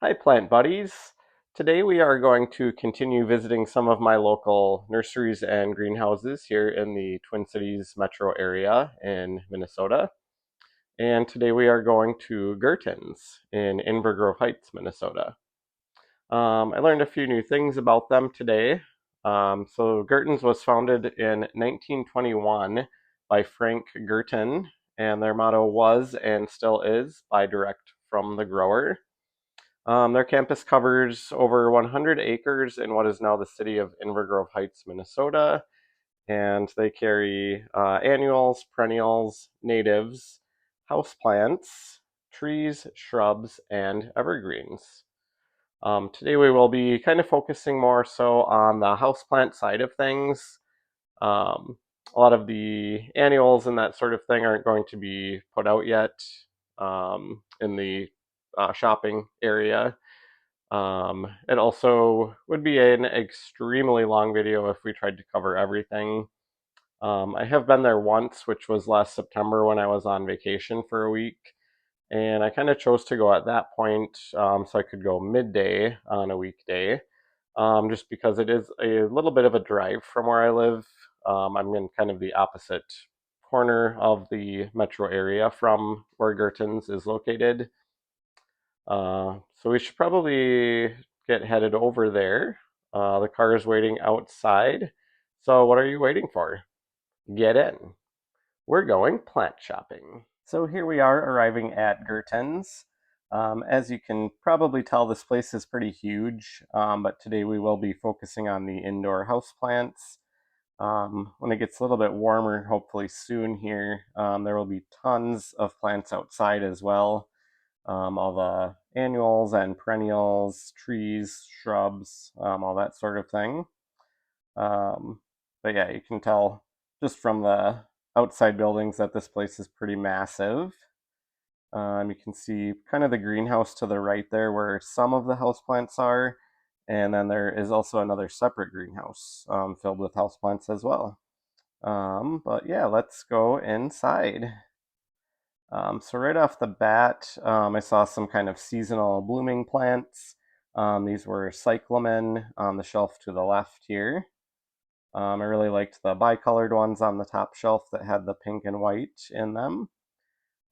Hi, plant buddies. Today we are going to continue visiting some of my local nurseries and greenhouses here in the Twin Cities metro area in Minnesota. And today we are going to Gertens in Inver Grove Heights, Minnesota. I learned a few new things about them today. So Gertens was founded in 1921 by Frank Gerten, and their motto was and still is buy direct from the grower. Their campus covers over 100 acres in what is now the city of Inver Grove Heights, Minnesota, and they carry annuals, perennials, natives, houseplants, trees, shrubs, and evergreens. Today we will be kind of focusing more so on the houseplant side of things. Um, a lot of the annuals and that sort of thing aren't going to be put out yet in the shopping area. It also would be an extremely long video if we tried to cover everything. I have been there once, which was last September when I was on vacation for a week, and I kind of chose to go at that point so I could go midday on a weekday, just because it is a little bit of a drive from where I live. I'm in kind of the opposite corner of the metro area from where Gertens is located. So we should probably get headed over there. The car is waiting outside. So what are you waiting for? Get in. We're going plant shopping. So here we are arriving at Gertens. As you can probably tell, this place is pretty huge, but today we will be focusing on the indoor houseplants. When it gets a little bit warmer, hopefully soon here, there will be tons of plants outside as well. All the annuals and perennials, trees, shrubs, all that sort of thing. Um, but yeah, you can tell just from the outside buildings that this place is pretty massive. You can see kind of the greenhouse to the right there where some of the houseplants are. And then there is also another separate greenhouse filled with houseplants as well. But yeah, let's go inside. So right off the bat, I saw some kind of seasonal blooming plants. These were cyclamen on the shelf to the left here. I really liked the bicolored ones on the top shelf that had the pink and white in them.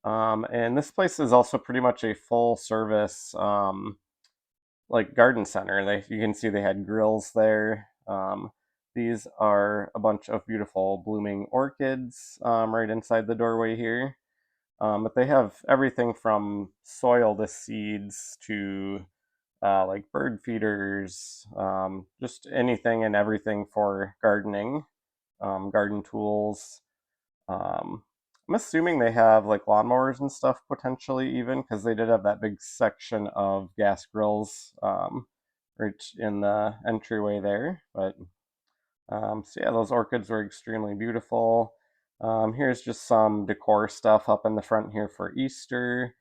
And this place is also pretty much a full service like garden center. You can see they had grills there. These are a bunch of beautiful blooming orchids right inside the doorway here. But they have everything from soil to seeds to like bird feeders, just anything and everything for gardening, garden tools. Um, I'm assuming they have like lawnmowers and stuff potentially even because they did have that big section of gas grills right in the entryway there. But so yeah, those orchids were extremely beautiful. Here's just some decor stuff up in the front here for Easter.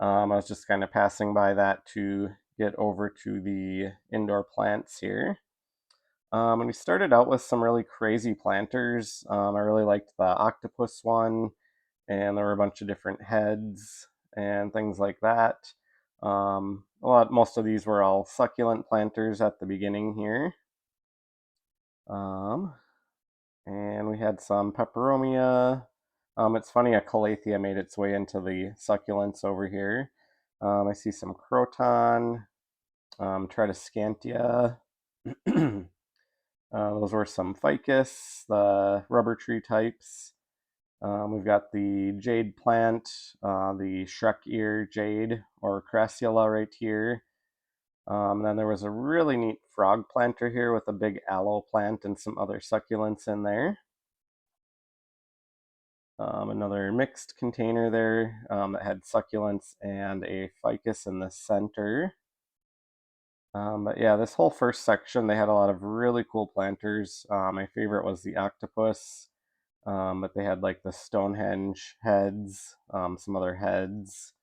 I was just kind of passing by that to get over to the indoor plants here. And we started out with some really crazy planters. I really liked the octopus one, and there were a bunch of different heads and things like that. Most of these were all succulent planters at the beginning here. Um, and we had some peperomia. It's funny, a calathea made its way into the succulents over here. I see some croton, tradescantia. Those were some ficus, the rubber tree types. We've got the jade plant, the Shrek ear jade or crassula right here. Then there was a really neat frog planter here with a big aloe plant and some other succulents in there. Another mixed container there that had succulents and a ficus in the center. But yeah, this whole first section, they had a lot of really cool planters. My favorite was the octopus, but they had like the Stonehenge heads, some other heads.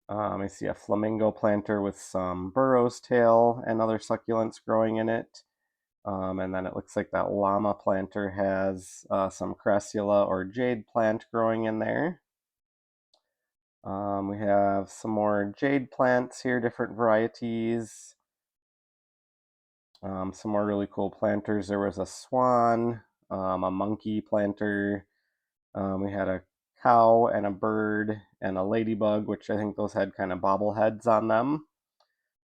I see a flamingo planter with some burrow's tail and other succulents growing in it. And then it looks like that llama planter has some crassula or jade plant growing in there. We have some more jade plants here, different varieties. Some more really cool planters. There was a swan, a monkey planter. We had a cow and a bird and a ladybug, which I think those had kind of bobbleheads on them.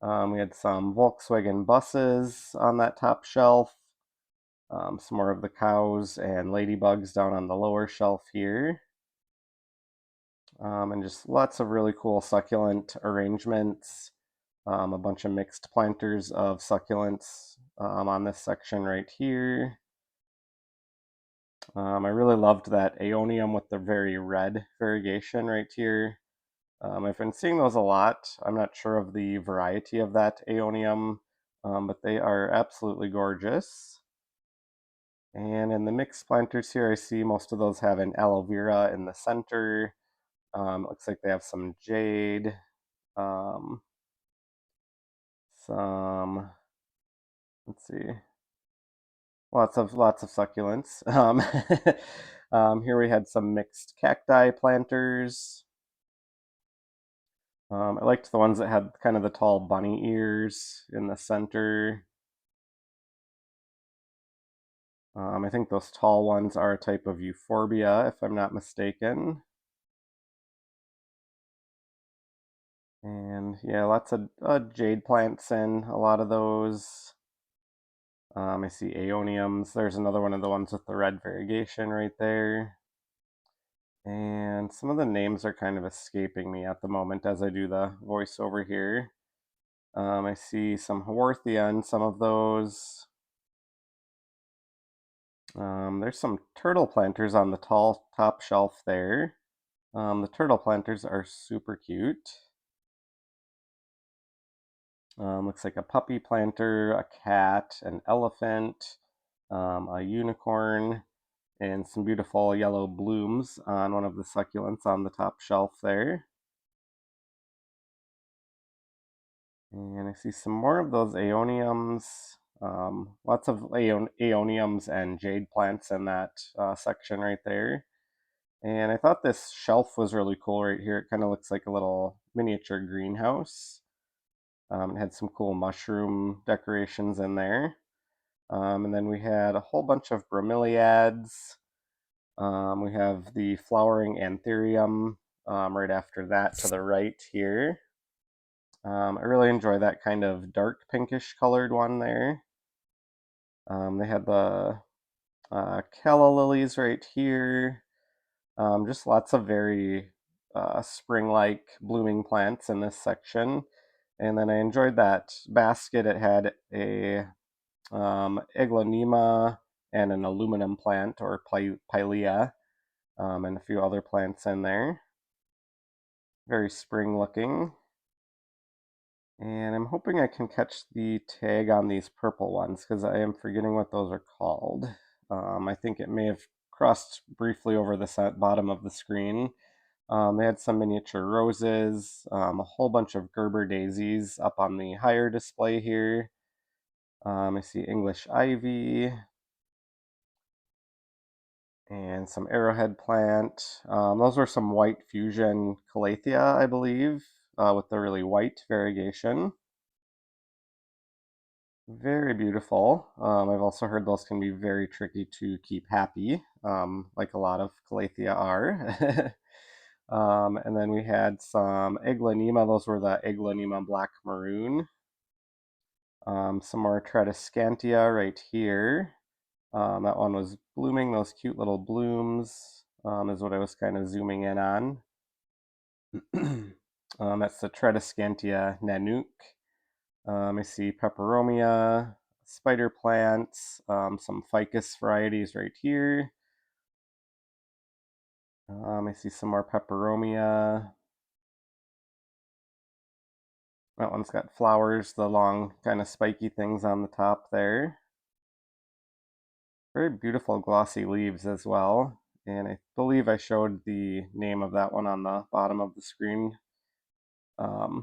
We had some Volkswagen buses on that top shelf. Some more of the cows and ladybugs down on the lower shelf here. And just lots of really cool succulent arrangements. A bunch of mixed planters of succulents on this section right here. I really loved that aeonium with the very red variegation right here. I've been seeing those a lot. I'm not sure of the variety of that aeonium, but they are absolutely gorgeous. And in the mixed planters here, I see most of those have an aloe vera in the center. Looks like they have some jade, um, some, let's see, lots of succulents. Here we had some mixed cacti planters. I liked the ones that had kind of the tall bunny ears in the center. I think those tall ones are a type of euphorbia, if I'm not mistaken. And yeah, lots of jade plants in a lot of those. I see aeoniums. There's another one of the ones with the red variegation right there. And some of the names are kind of escaping me at the moment as I do the voiceover here. I see some Haworthia in some of those. There's some turtle planters on the tall top shelf there. The turtle planters are super cute. Looks like a puppy planter, a cat, an elephant, a unicorn, and some beautiful yellow blooms on one of the succulents on the top shelf there. And I see some more of those aeoniums. Lots of aeoniums and jade plants in that section right there. And I thought this shelf was really cool right here. It kind of looks like a little miniature greenhouse. It had some cool mushroom decorations in there. And then we had a whole bunch of bromeliads. We have the flowering anthurium right after that to the right here. I really enjoy that kind of dark pinkish colored one there. They had the calla lilies right here. Just lots of very spring-like blooming plants in this section. And then I enjoyed that basket. It had a Eglonema and an aluminum plant or Pilea, and a few other plants in there. Very spring looking. And I'm hoping I can catch the tag on these purple ones because I am forgetting what those are called. I think it may have crossed briefly over the bottom of the screen. They had some miniature roses, a whole bunch of Gerber daisies up on the higher display here. I see English ivy and some arrowhead plant. Those were some white fusion calathea, I believe, with the really white variegation. Very beautiful. I've also heard those can be very tricky to keep happy, like a lot of calathea are. And then we had some Eglonema. Those were the Eglonema black maroon. Some more Tradescantia right here. That one was blooming. Those cute little blooms is what I was kind of zooming in on. That's the Tradescantia nanook. I see peperomia, spider plants, some ficus varieties right here. I see some more peperomia. That one's got flowers, the long kind of spiky things on the top there. Very beautiful glossy leaves as well. And I believe I showed the name of that one on the bottom of the screen. I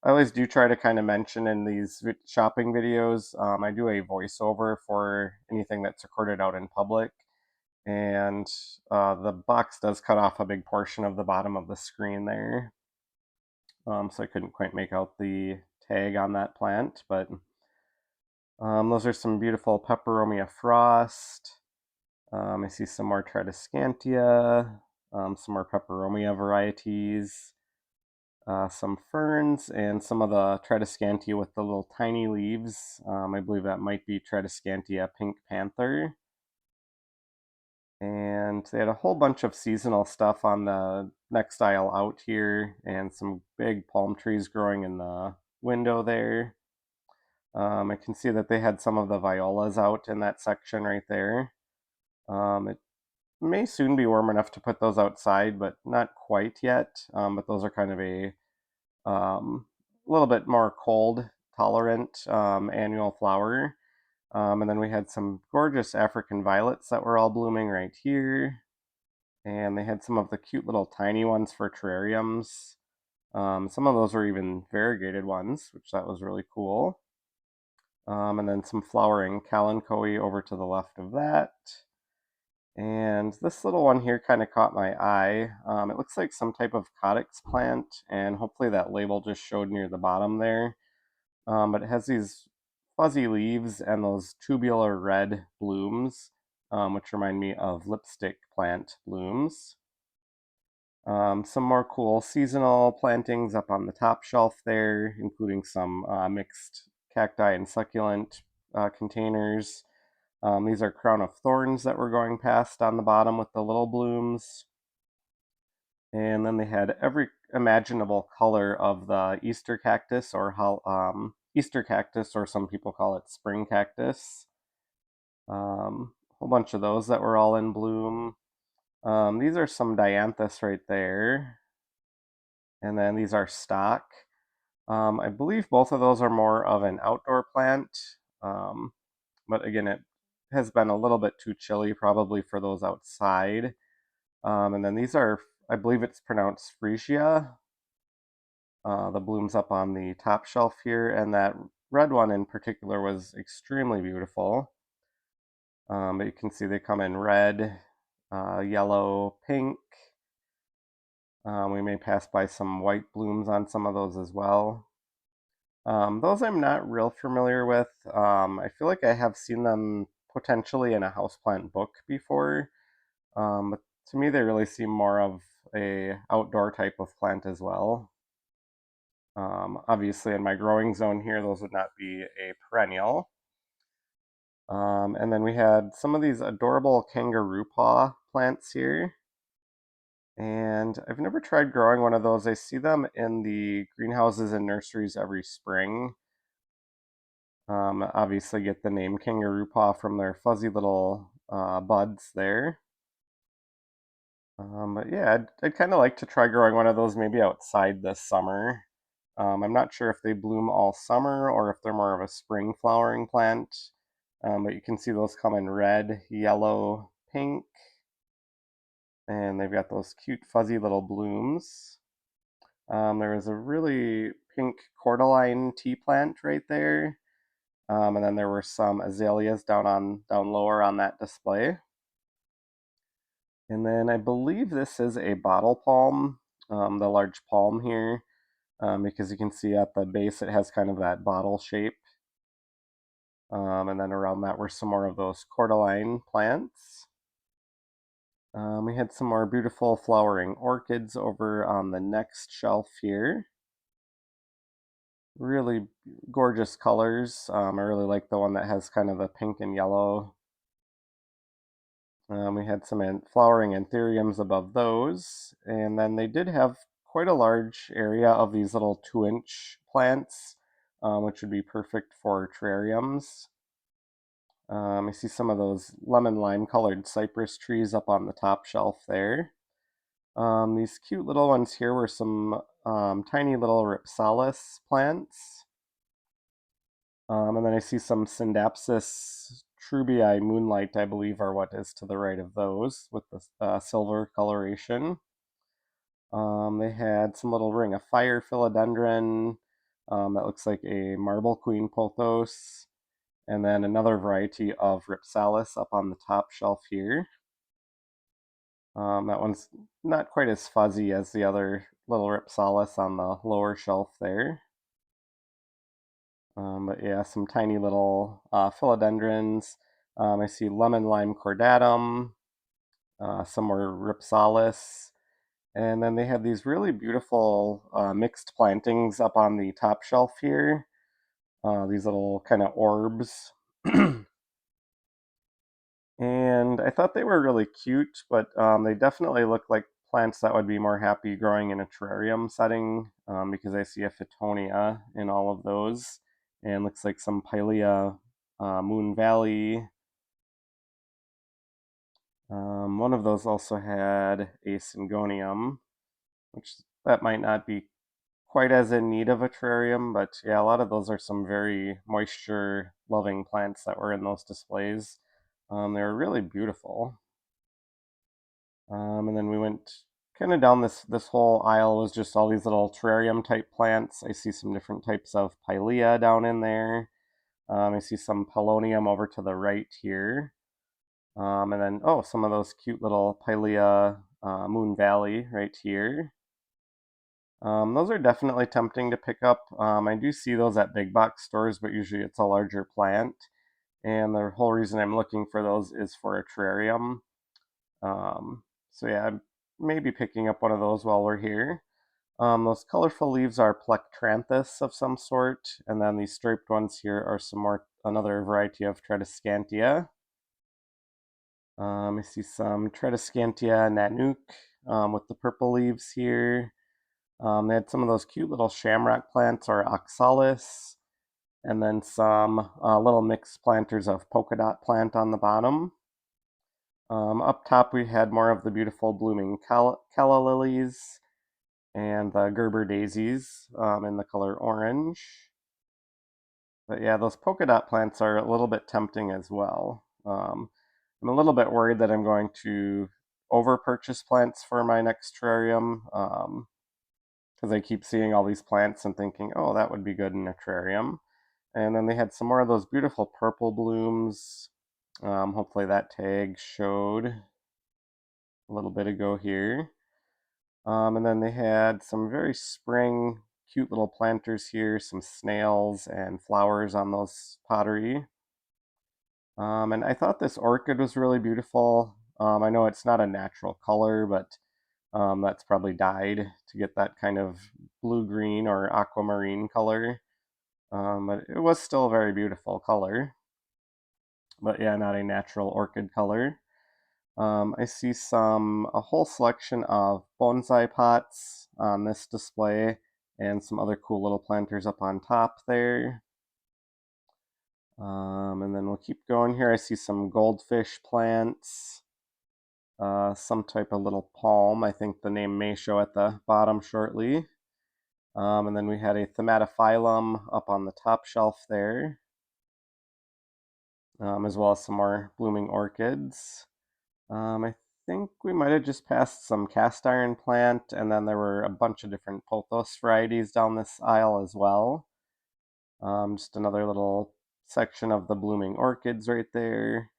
always do try to kind of mention in these shopping videos, I do a voiceover for anything that's recorded out in public. And the box does cut off a big portion of the bottom of the screen there. So I couldn't quite make out the tag on that plant, but those are some beautiful Peperomia frost. I see some more Tradescantia, some more Peperomia varieties, some ferns, and some of the Tradescantia with the little tiny leaves. I believe that might be Tradescantia Pink Panther. And they had a whole bunch of seasonal stuff on the next aisle out here, and some big palm trees growing in the window there. I can see that they had some of the violas out in that section right there. It may soon be warm enough to put those outside, but not quite yet. But those are kind of a little bit more cold tolerant annual flower. And then we had some gorgeous African violets that were all blooming right here. And they had some of the cute little tiny ones for terrariums. Some of those were even variegated ones, which that was really cool. And then some flowering kalanchoe over to the left of that. And this little one here kind of caught my eye. It looks like some type of Codex plant, and hopefully that label just showed near the bottom there. But it has these fuzzy leaves and those tubular red blooms, which remind me of lipstick plant blooms. Some more cool seasonal plantings up on the top shelf there, including some mixed cacti and succulent containers. These are crown of thorns that were going past on the bottom with the little blooms. And then they had every imaginable color of the Easter cactus, or Easter cactus, or some people call it spring cactus. A whole bunch of those that were all in bloom. These are some dianthus right there. And then these are stock. I believe both of those are more of an outdoor plant. But again, it has been a little bit too chilly probably for those outside. And then these are, I believe it's pronounced freesia. The blooms up on the top shelf here, and that red one in particular was extremely beautiful. But you can see they come in red, yellow, pink. We may pass by some white blooms on some of those as well. Those I'm not real familiar with. I feel like I have seen them potentially in a houseplant book before, but to me they really seem more of a outdoor type of plant as well. Obviously in my growing zone here, those would not be a perennial. And then we had some of these adorable kangaroo paw plants here. And I've never tried growing one of those. I see them in the greenhouses and nurseries every spring. Obviously get the name kangaroo paw from their fuzzy little buds there. But yeah, I'd kind of like to try growing one of those maybe outside this summer. I'm not sure if they bloom all summer or if they're more of a spring flowering plant. But you can see those come in red, yellow, pink, and they've got those cute fuzzy little blooms. There was a really pink cordyline tea plant right there. And then there were some azaleas down lower on that display. And then I believe this is a bottle palm, the large palm here, because you can see at the base it has kind of that bottle shape. And then around that were some more of those cordyline plants. We had some more beautiful flowering orchids over on the next shelf here. Really gorgeous colors. I really like the one that has kind of the pink and yellow. We had some flowering anthuriums above those, and then they did have quite a large area of these little 2-inch plants, which would be perfect for terrariums. I see some of those lemon lime colored cypress trees up on the top shelf there. These cute little ones here were some tiny little Ripsalis plants. And then I see some Syndapsis trubii moonlight, I believe, are what is to the right of those with the silver coloration. They had some little ring of fire philodendron that looks like a marble queen pothos, and then another variety of Ripsalis up on the top shelf here. That one's not quite as fuzzy as the other little Ripsalis on the lower shelf there. But yeah, some tiny little philodendrons. I see lemon lime cordatum, some more Ripsalis. And then they have these really beautiful mixed plantings up on the top shelf here. These little kind of orbs. And I thought they were really cute, but they definitely look like plants that would be more happy growing in a terrarium setting because I see a Fittonia in all of those. And looks like some Pilea Moon Valley. One of those also had a Syngonium, which that might not be quite as in need of a terrarium, but yeah, a lot of those are some very moisture loving plants that were in those displays. They were really beautiful. And then we went kind of down this whole aisle was just all these little terrarium type plants. I see some different types of Pilea down in there. I see some Polonium over to the right here. And then, oh, some of those cute little Pilea Moon Valley right here. Those are definitely tempting to pick up. I do see those at big box stores, but usually it's a larger plant. And the whole reason I'm looking for those is for a terrarium. So yeah, I may be picking up one of those while we're here. Those colorful leaves are Plectranthus of some sort, and then these striped ones here are another variety of Tradescantia. I see some Tradescantia nanook with the purple leaves here. They had some of those cute little shamrock plants or oxalis, and then some little mixed planters of polka dot plant on the bottom. Up top, we had more of the beautiful blooming calla lilies and the Gerber daisies in the color orange. But yeah, those polka dot plants are a little bit tempting as well. I'm a little bit worried that I'm going to over purchase plants for my next terrarium because I keep seeing all these plants and thinking, oh, that would be good in a terrarium. And then they had some more of those beautiful purple blooms. Hopefully that tag showed a little bit ago here. And then they had some very spring, cute little planters here, some snails and flowers on those pottery. And I thought this orchid was really beautiful. I know it's not a natural color, but that's probably dyed to get that kind of blue-green or aquamarine color. But it was still a very beautiful color. But yeah, not a natural orchid color. I see a whole selection of bonsai pots on this display and some other cool little planters up on top there. And then we'll keep going here. I see some goldfish plants, some type of little palm. I think the name may show at the bottom shortly. And then we had a Thematophyllum up on the top shelf there, as well as some more blooming orchids. I think we might have just passed some cast iron plant, and then there were a bunch of different pothos varieties down this aisle as well. Just another little section of the blooming orchids right there.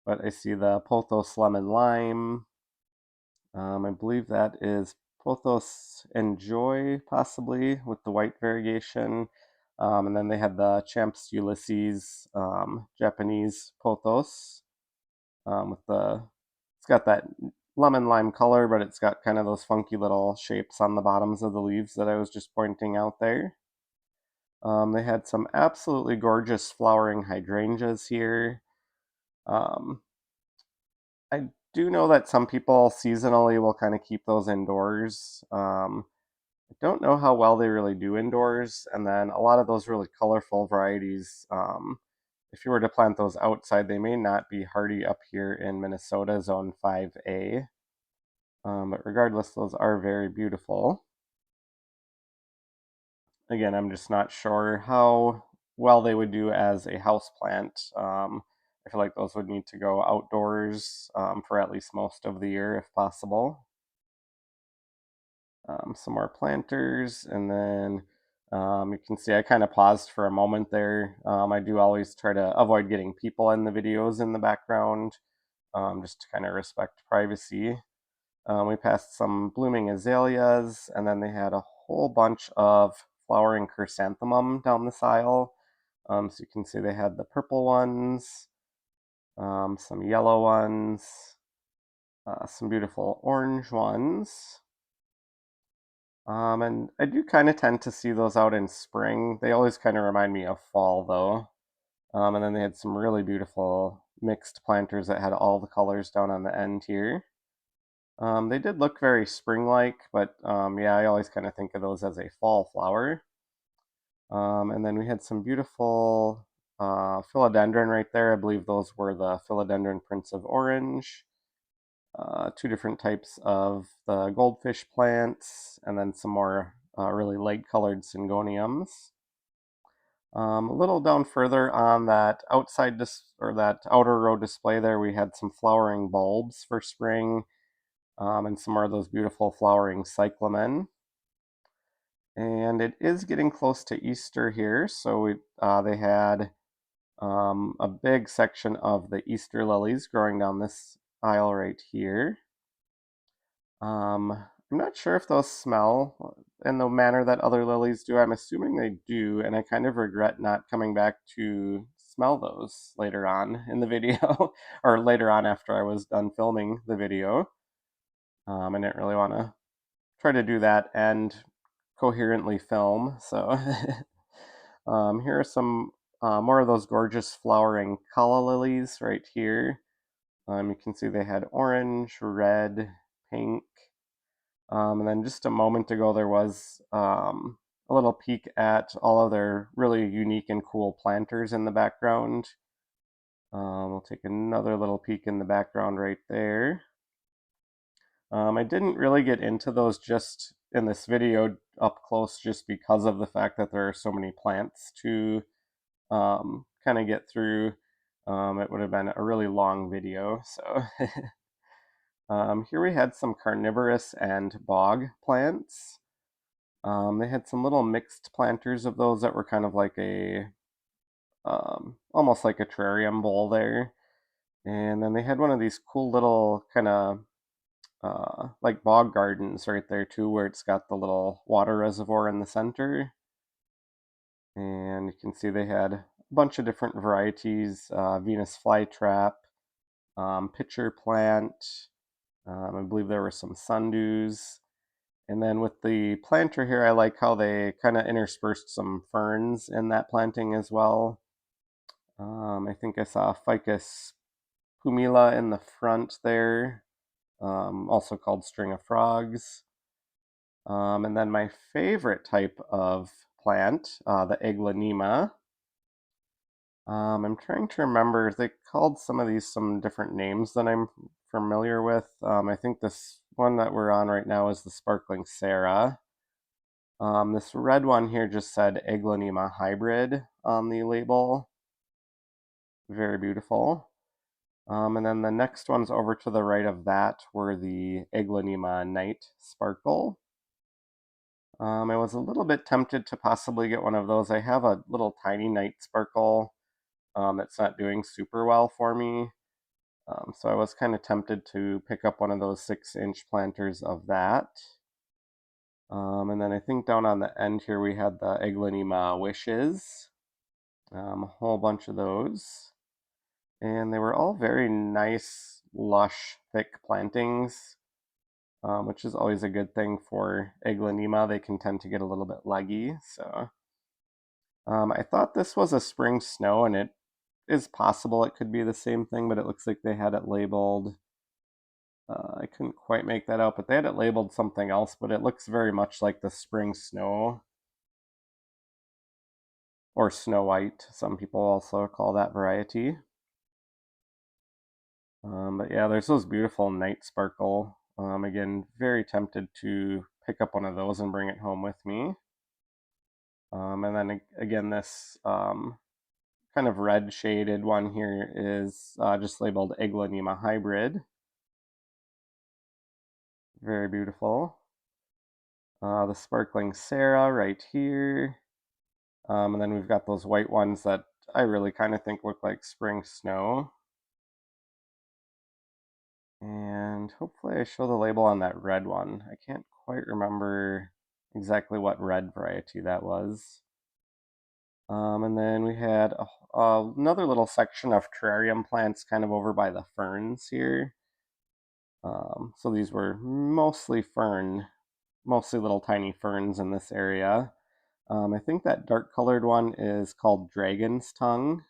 But I see the pothos lemon lime. I believe that is pothos enjoy, possibly, with the white variegation. And then they had the Champs Ulysses Japanese pothos with it's got that lemon lime color, but it's got kind of those funky little shapes on the bottoms of the leaves that I was just pointing out there. They had some absolutely gorgeous flowering hydrangeas here. Um, I do know that some people seasonally will kind of keep those indoors. I don't know how well they really do indoors, and then a lot of those really colorful varieties, if you were to plant those outside, they may not be hardy up here in Minnesota, Zone 5A. But regardless, those are very beautiful. Again, I'm just not sure how well they would do as a house plant. I feel like those would need to go outdoors for at least most of the year if possible. Some more planters, and then you can see I kind of paused for a moment there. I do always try to avoid getting people in the videos in the background, just to kind of respect privacy. We passed some blooming azaleas, and then they had a whole bunch of flowering chrysanthemum down this aisle. So you can see they had the purple ones, some yellow ones, some beautiful orange ones. And I do kind of tend to see those out in spring. They always kind of remind me of fall, though. And then they had some really beautiful mixed planters that had all the colors down on the end here. They did look very spring-like, but yeah, I always kind of think of those as a fall flower. And then we had some beautiful philodendron right there. I believe those were the philodendron Prince of Orange. Two different types of the goldfish plants, and then some more really light-colored syngoniums. A little down further on that outside or that outer row display there, we had some flowering bulbs for spring, and some more of those beautiful flowering cyclamen. And it is getting close to Easter here, so they had a big section of the Easter lilies growing down this aisle right here. I'm not sure if those smell in the manner that other lilies do. I'm assuming they do, and I kind of regret not coming back to smell those later on in the video, or later on after I was done filming the video. I didn't really want to try to do that and coherently film, so here are some more of those gorgeous flowering calla lilies right here. You can see they had orange, red, pink. And then just a moment ago, there was a little peek at all of their really unique and cool planters in the background. We'll take another little peek in the background right there. I didn't really get into those just in this video up close just because of the fact that there are so many plants to kind of get through. It would have been a really long video, so here we had some carnivorous and bog plants. They had some little mixed planters of those that were kind of like a, almost like a terrarium bowl there. And then they had one of these cool little kind of like bog gardens right there too, where it's got the little water reservoir in the center. And you can see they had a bunch of different varieties, Venus flytrap, pitcher plant. I believe there were some sundews. And then with the planter here, I like how they kind of interspersed some ferns in that planting as well. I think I saw Ficus pumila in the front there, also called string of frogs. And then my favorite type of plant, the Aglaonema. I'm trying to remember, they called some of these some different names that I'm familiar with. I think this one that we're on right now is the Sparkling Sarah. This red one here just said Aglaonema hybrid on the label. Very beautiful. And then the next ones over to the right of that were the Aglaonema Night Sparkle. I was a little bit tempted to possibly get one of those. I have a little tiny night sparkle that's not doing super well for me. So I was kind of tempted to pick up one of those 6-inch planters of that. And then I think down on the end here we had the Aglaonema Wishes. A whole bunch of those. And they were all very nice, lush, thick plantings, which is always a good thing for Aglaonema. They can tend to get a little bit leggy. So I thought this was a spring snow, and it is possible it could be the same thing, but it looks like they had it labeled. I couldn't quite make that out, but they had it labeled something else, but it looks very much like the spring snow, or snow white. Some people also call that variety. But yeah, there's those beautiful night sparkle. Again, very tempted to pick up one of those and bring it home with me. And then again, this kind of red shaded one here is just labeled Aglaonema hybrid. Very beautiful. The Sparkling Sarah right here. And then we've got those white ones that I really kind of think look like spring snow. And hopefully I show the label on that red one. I can't quite remember exactly what red variety that was. And then we had another little section of terrarium plants kind of over by the ferns here. So these were mostly mostly little tiny ferns in this area. I think that dark colored one is called Dragon's Tongue.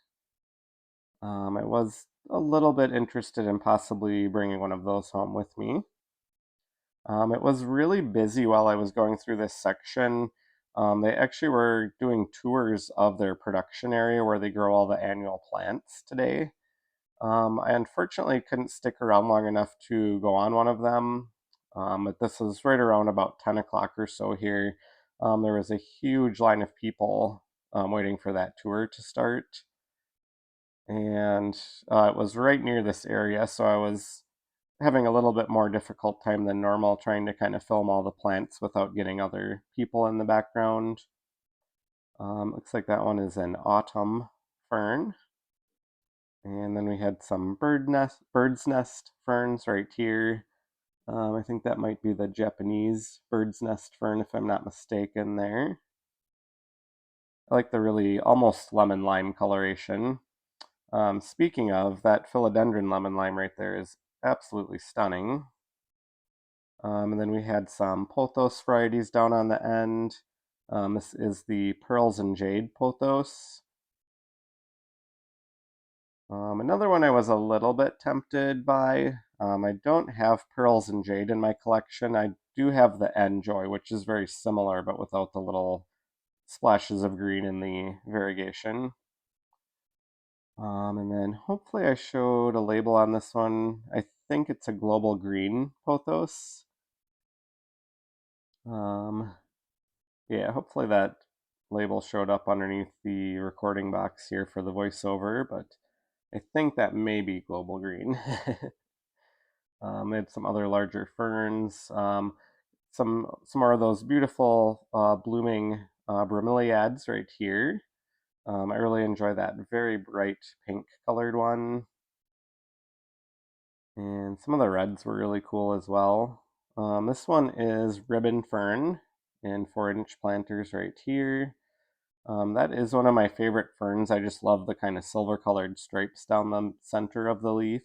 I was a little bit interested in possibly bringing one of those home with me. It was really busy while I was going through this section. They actually were doing tours of their production area where they grow all the annual plants today. I unfortunately couldn't stick around long enough to go on one of them, but this was right around about 10 o'clock or so here. There was a huge line of people waiting for that tour to start, and it was right near this area, so I was having a little bit more difficult time than normal trying to kind of film all the plants without getting other people in the background. Looks like that one is an autumn fern. And then we had some bird's nest ferns right here. I think that might be the Japanese bird's nest fern if I'm not mistaken there. I like the really almost lemon lime coloration. Speaking of, that philodendron lemon lime right there is absolutely stunning. And then we had some pothos varieties down on the end. This is the Pearls and Jade pothos. Another one I was a little bit tempted by. I don't have Pearls and Jade in my collection. I do have the Enjoy, which is very similar, but without the little splashes of green in the variegation. And then hopefully I showed a label on this one. I think it's a global green pothos. Um, yeah, hopefully that label showed up underneath the recording box here for the voiceover, but I think that may be global green. They had some other larger ferns, some more of those beautiful blooming bromeliads right here. I really enjoy that very bright pink colored one. And some of the reds were really cool as well. This one is ribbon fern in 4-inch planters right here. That is one of my favorite ferns. I just love the kind of silver colored stripes down the center of the leaf,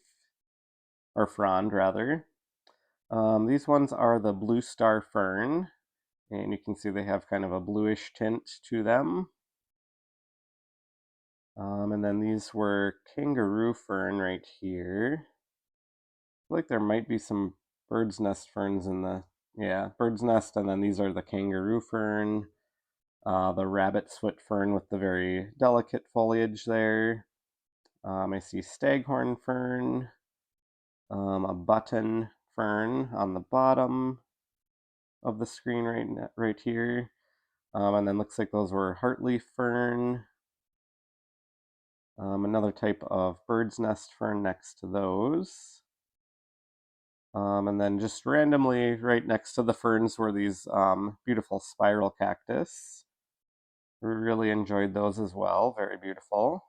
or frond rather. These ones are the blue star fern, and you can see they have kind of a bluish tint to them. And then these were kangaroo fern right here. I feel like there might be some bird's nest ferns in yeah, bird's nest, and then these are the kangaroo fern, the rabbit's foot fern with the very delicate foliage there. I see staghorn fern, a button fern on the bottom of the screen right here. And then looks like those were heartleaf fern. Another type of bird's nest fern next to those. And then just randomly right next to the ferns were these beautiful spiral cactus. Really enjoyed those as well. Very beautiful.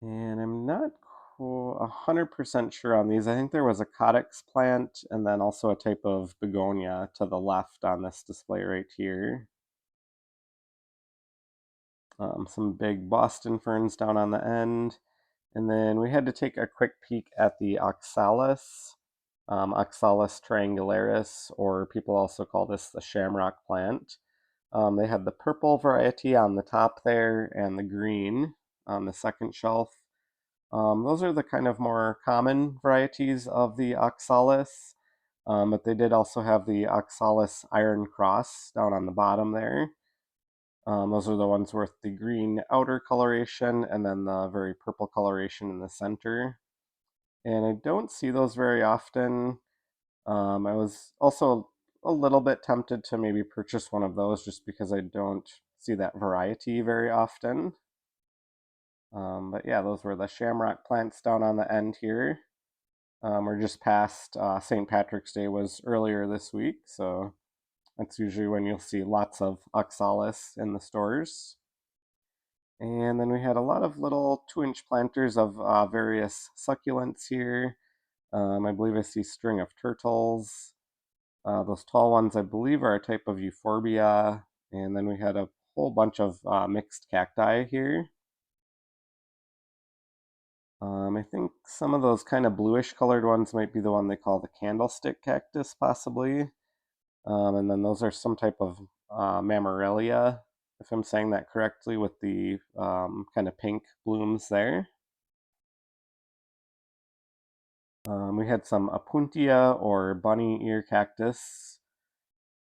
And I'm not 100% sure on these. I think there was a Codex plant and then also a type of begonia to the left on this display right here. Some big Boston ferns down on the end. And then we had to take a quick peek at the oxalis, Oxalis triangularis, or people also call this the shamrock plant. They had the purple variety on the top there and the green on the second shelf. Those are the kind of more common varieties of the oxalis, but they did also have the oxalis iron cross down on the bottom there. Those are the ones with the green outer coloration and then the very purple coloration in the center. And I don't see those very often. I was also a little bit tempted to maybe purchase one of those just because I don't see that variety very often. But yeah, those were the shamrock plants down on the end here. We're just past St. Patrick's Day was earlier this week, so that's usually when you'll see lots of oxalis in the stores. And then we had a lot of little 2-inch planters of various succulents here. I believe I see string of turtles. Those tall ones, I believe, are a type of euphorbia. And then we had a whole bunch of mixed cacti here. I think some of those kind of bluish colored ones might be the one they call the candlestick cactus, possibly. And then those are some type of mammarelia, if I'm saying that correctly, with the kind of pink blooms there. We had some Apuntia or bunny ear cactus,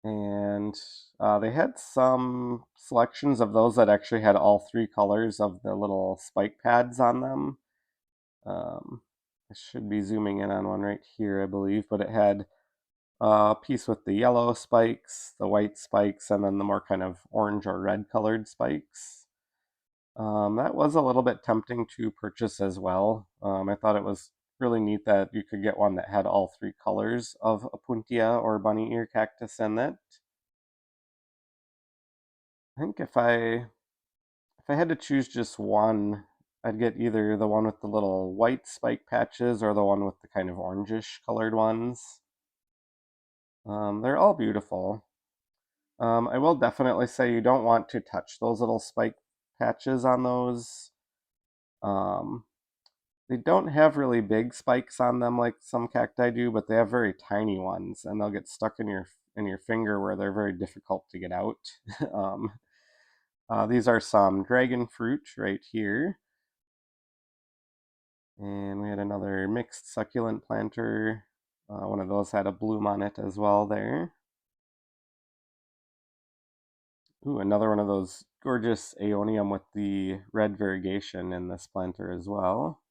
and they had some selections of those that actually had all three colors of the little spike pads on them. I should be zooming in on one right here, I believe, but it had a piece with the yellow spikes, the white spikes, and then the more kind of orange or red colored spikes. That was a little bit tempting to purchase as well. I thought it was really neat that you could get one that had all three colors of Apuntia or bunny ear cactus in it. I think if I had to choose just one, I'd get either the one with the little white spike patches or the one with the kind of orangish colored ones. They're all beautiful. I will definitely say you don't want to touch those little spike patches on those. Um, they don't have really big spikes on them like some cacti do, but they have very tiny ones, and they'll get stuck in your finger where they're very difficult to get out. um, these are some dragon fruit right here. And we had another mixed succulent planter. One of those had a bloom on it as well there. Ooh, another one of those gorgeous aeonium with the red variegation in this planter as well.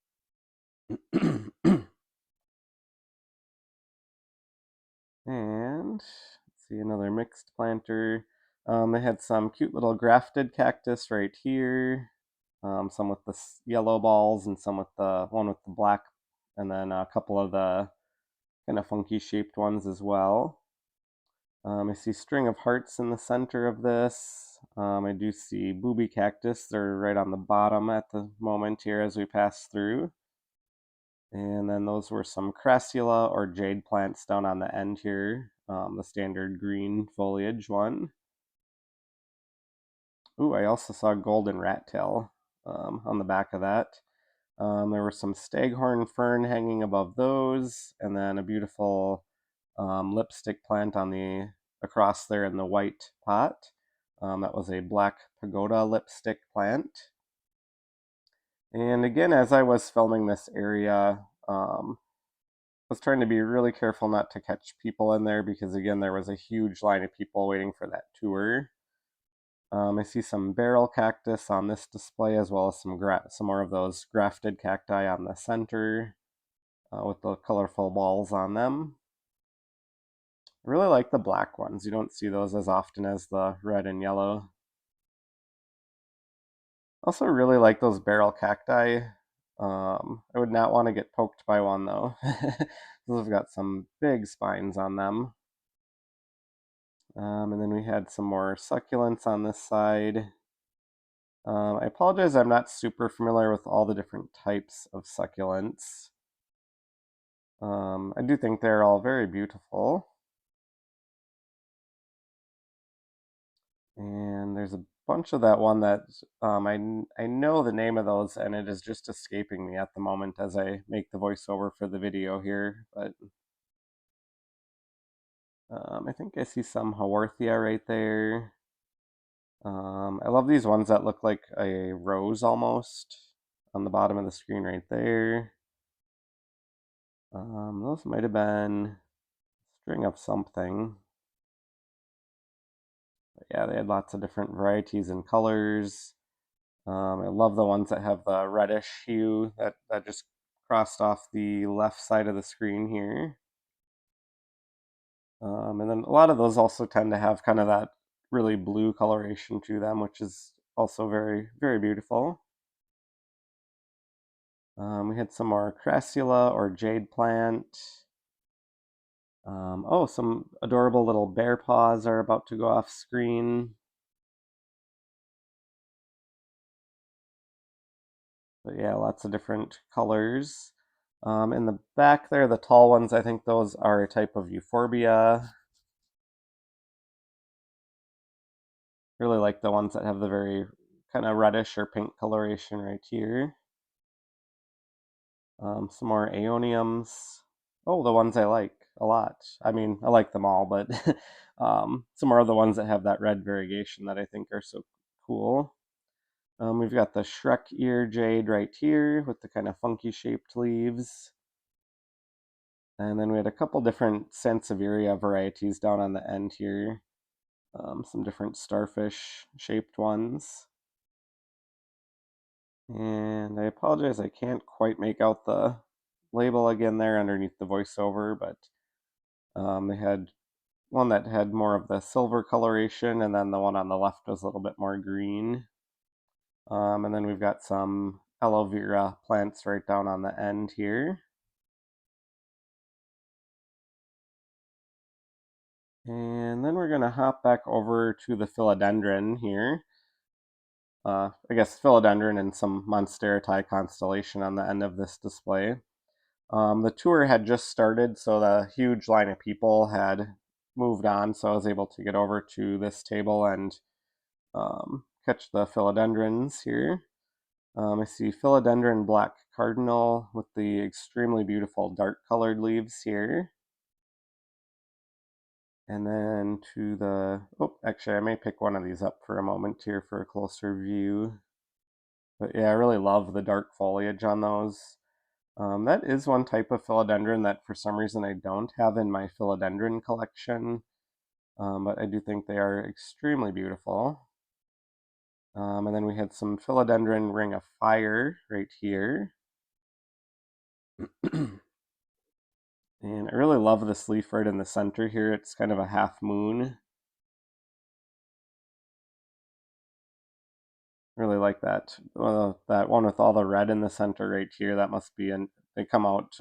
And let's see, another mixed planter. They had some cute little grafted cactus right here. Some with the yellow balls and some with the one with the black, and then a couple of the kind of funky shaped ones as well. I see string of hearts in the center of this. I do see booby cactus. They're right on the bottom at the moment here as we pass through. And then those were some crassula or jade plants down on the end here, the standard green foliage one. Ooh, I also saw golden rat tail on the back of that. There were some staghorn fern hanging above those, and then a beautiful lipstick plant on the across there in the white pot. That was a black pagoda lipstick plant. And again, as I was filming this area, was trying to be really careful not to catch people in there because again, there was a huge line of people waiting for that tour. I see some barrel cactus on this display as well as some more of those grafted cacti on the center with the colorful balls on them. I really like the black ones. You don't see those as often as the red and yellow. Also really like those barrel cacti. I would not want to get poked by one though. Those have got some big spines on them. And then we had some more succulents on this side. I apologize, I'm not super familiar with all the different types of succulents. I do think they're all very beautiful. And there's a bunch of that one that I know the name of those, and it is just escaping me at the moment as I make the voiceover for the video here. But I think I see some Haworthia right there. I love these ones that look like a rose almost on the bottom of the screen right there. Those might have been string of something. But yeah, they had lots of different varieties and colors. I love the ones that have the reddish hue that just crossed off the left side of the screen here. And then a lot of those also tend to have kind of that really blue coloration to them, which is also very, very beautiful. We had some more crassula or jade plant. Oh, some adorable little bear paws are about to go off screen. But yeah, lots of different colors. In the back there, the tall ones, I think those are a type of euphorbia. Really like the ones that have the very kind of reddish or pink coloration right here. Some more aeoniums. Oh, the ones I like a lot. I mean, I like them all, but some more of the ones that have that red variegation that I think are so cool. We've got the Shrek ear jade right here with the kind of funky shaped leaves. And then we had a couple different Sansevieria varieties down on the end here. Some different starfish shaped ones. And I apologize, I can't quite make out the label again there underneath the voiceover, but they had one that had more of the silver coloration, and then the one on the left was a little bit more green. And then we've got some aloe vera plants right down on the end here. And then we're going to hop back over to the philodendron here. I guess philodendron and some Monstera constellation on the end of this display. The tour had just started, so the huge line of people had moved on, so I was able to get over to this table and catch the philodendrons here. I see philodendron black cardinal with the extremely beautiful dark colored leaves here. And then to the, oh, actually I may pick one of these up for a moment here for a closer view. But yeah, I really love the dark foliage on those. That is one type of philodendron that for some reason I don't have in my philodendron collection, but I do think they are extremely beautiful. And then we had some philodendron ring of fire right here. And I really love this leaf right in the center here. It's kind of a half moon. Really like that. That one with all the red in the center right here. That must be an. They come out.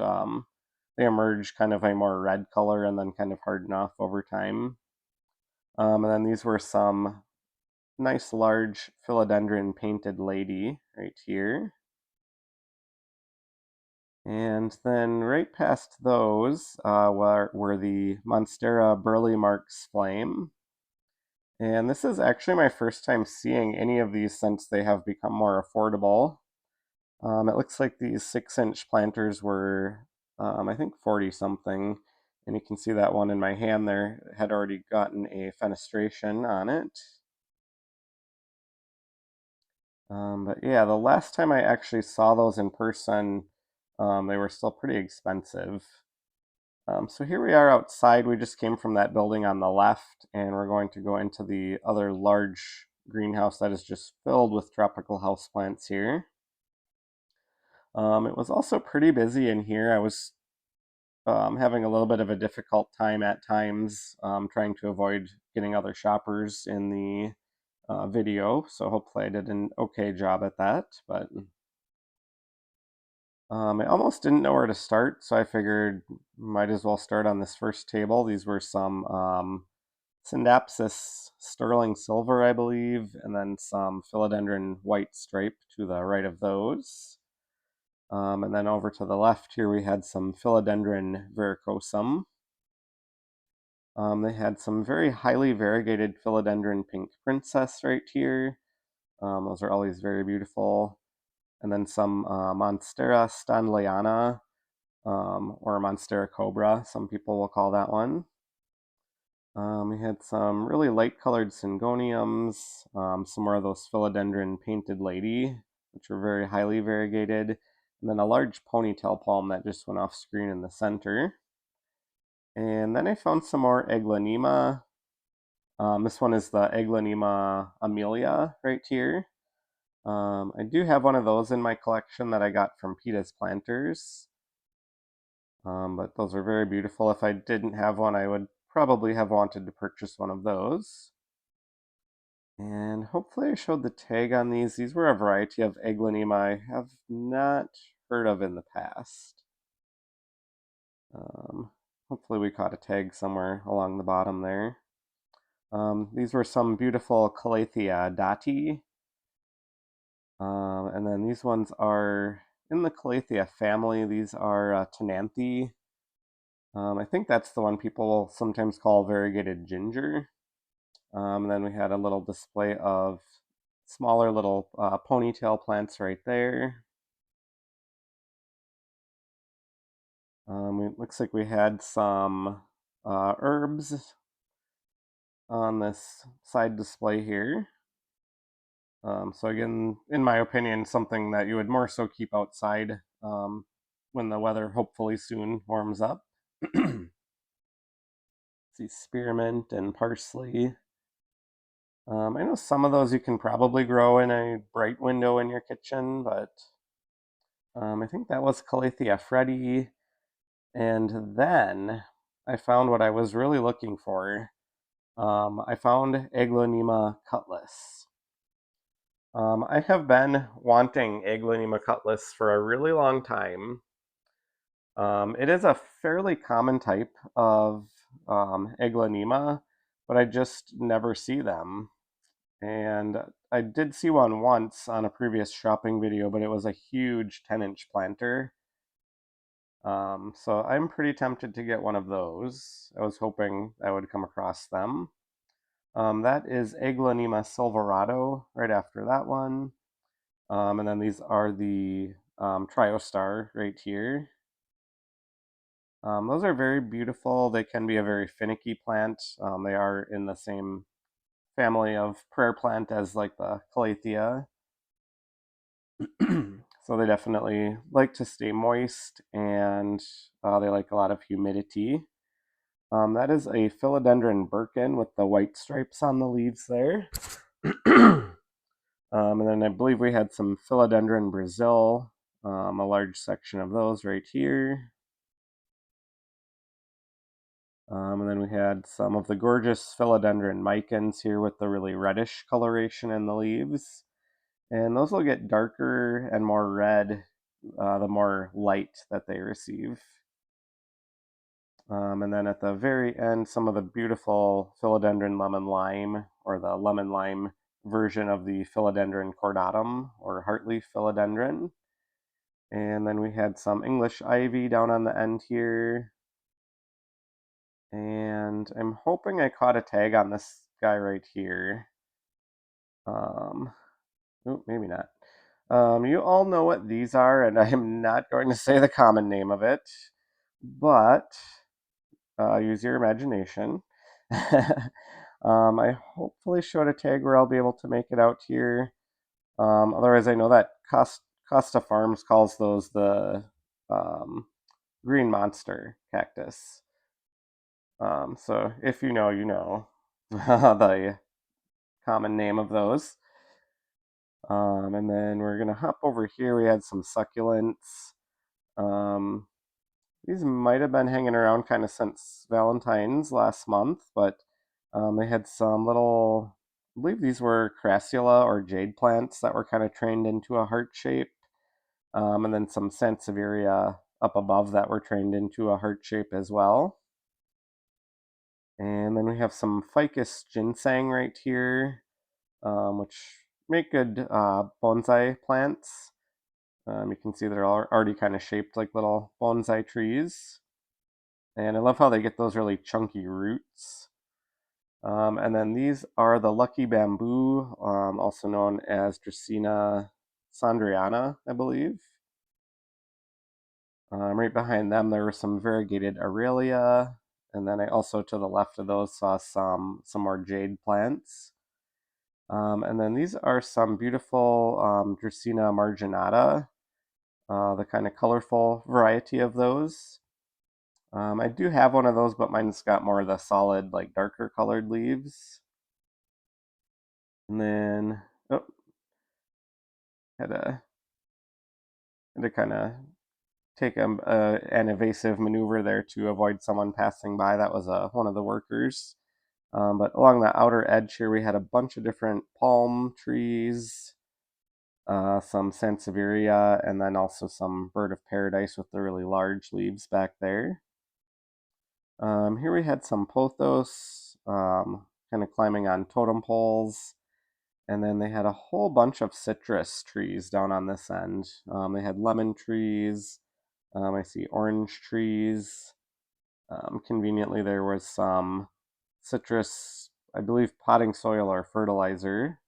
They emerge kind of a more red color and then kind of harden off over time. And then these were some nice large philodendron painted lady right here. And then right past those were the Monstera Burley Marks Flame. And this is actually my first time seeing any of these since they have become more affordable. It looks like these 6-inch planters were, I think, 40 something. And you can see that one in my hand there had already gotten a fenestration on it. But yeah, the last time I actually saw those in person, they were still pretty expensive. So here we are outside. We just came from that building on the left, and we're going to go into the other large greenhouse that is just filled with tropical houseplants here. It was also pretty busy in here. I was having a little bit of a difficult time at times trying to avoid getting other shoppers in the video, so hopefully I did an okay job at that. But I almost didn't know where to start, so I figured might as well start on this first table. These were some Syndapsis sterling silver, I believe, and then some philodendron white stripe to the right of those. And then over to the left here we had some philodendron verrucosum. They had some very highly variegated philodendron pink princess right here. Those are always very beautiful. And then some Monstera stanleyana, or Monstera cobra, some people will call that one. We had some really light colored syngoniums, some more of those philodendron painted lady, which were very highly variegated, and then a large ponytail palm that just went off screen in the center. And then I found some more Aglaonema. This one is the Aglaonema amelia right here. I do have one of those in my collection that I got from Peta's Planters. But those are very beautiful. If I didn't have one, I would probably have wanted to purchase one of those. And hopefully I showed the tag on these. These were a variety of Aglaonema I have not heard of in the past. Hopefully we caught a tag somewhere along the bottom there. These were some beautiful Calathea dati. And then these ones are in the Calathea family. These are Tenanthe. I think that's the one people sometimes call variegated ginger. And then we had a little display of smaller little ponytail plants right there. It looks like we had some herbs on this side display here. So again, in my opinion, something that you would more so keep outside when the weather hopefully soon warms up. See spearmint and parsley. I know some of those you can probably grow in a bright window in your kitchen, but I think that was Calathea Freddy. And then I found what I was really looking for. I found Aglaonema cutlass. I have been wanting Aglaonema cutlass for a really long time. It is a fairly common type of Aglaonema, but I just never see them. And I did see one once on a previous shopping video, but it was a huge 10-inch planter. So I'm pretty tempted to get one of those. I was hoping I would come across them. That is Aglaonema Silverado right after that one. And then these are the Triostar right here. Those are very beautiful. They can be a very finicky plant. They are in the same family of prayer plant as like the Calathea. So they definitely like to stay moist and they like a lot of humidity. That is a philodendron Birkin with the white stripes on the leaves there. And then I believe we had some philodendron Brazil, a large section of those right here. And then we had some of the gorgeous philodendron micans here with the really reddish coloration in the leaves. And those will get darker and more red the more light that they receive. And then at the very end, some of the beautiful philodendron lemon lime, or the lemon lime version of the philodendron cordatum, or heartleaf philodendron. And then we had some English ivy down on the end here. And I'm hoping I caught a tag on this guy right here. Maybe not. You all know what these are, and I am not going to say the common name of it, but use your imagination. I hopefully showed a tag where I'll be able to make it out here. Otherwise, I know that Costa Farms calls those the green monster cactus. So if you know, you know the common name of those. And then we're gonna hop over here. We had some succulents. Um, these might have been hanging around kind of since Valentine's last month, but they had some little, I believe these were crassula or jade plants that were kind of trained into a heart shape. And then some sansevieria up above that were trained into a heart shape as well. And then we have some ficus ginseng right here, which make good bonsai plants. You can see they're already kind of shaped like little bonsai trees. And I love how they get those really chunky roots. And then these are the lucky bamboo, also known as Dracaena sandriana, I believe. Right behind them, there were some variegated Aurelia, and then I also to the left of those saw some more jade plants. And then these are some beautiful Dracaena marginata, the kind of colorful variety of those. I do have one of those, but mine's got more of the solid, like darker colored leaves. And then, oh, had to kind of take an evasive maneuver there to avoid someone passing by. That was one of the workers. But along the outer edge here, we had a bunch of different palm trees, some sansevieria, and then also some bird of paradise with the really large leaves back there. Here we had some pothos, kind of climbing on totem poles. And then they had a whole bunch of citrus trees down on this end. They had lemon trees. I see orange trees. Conveniently, there was some citrus, I believe, potting soil or fertilizer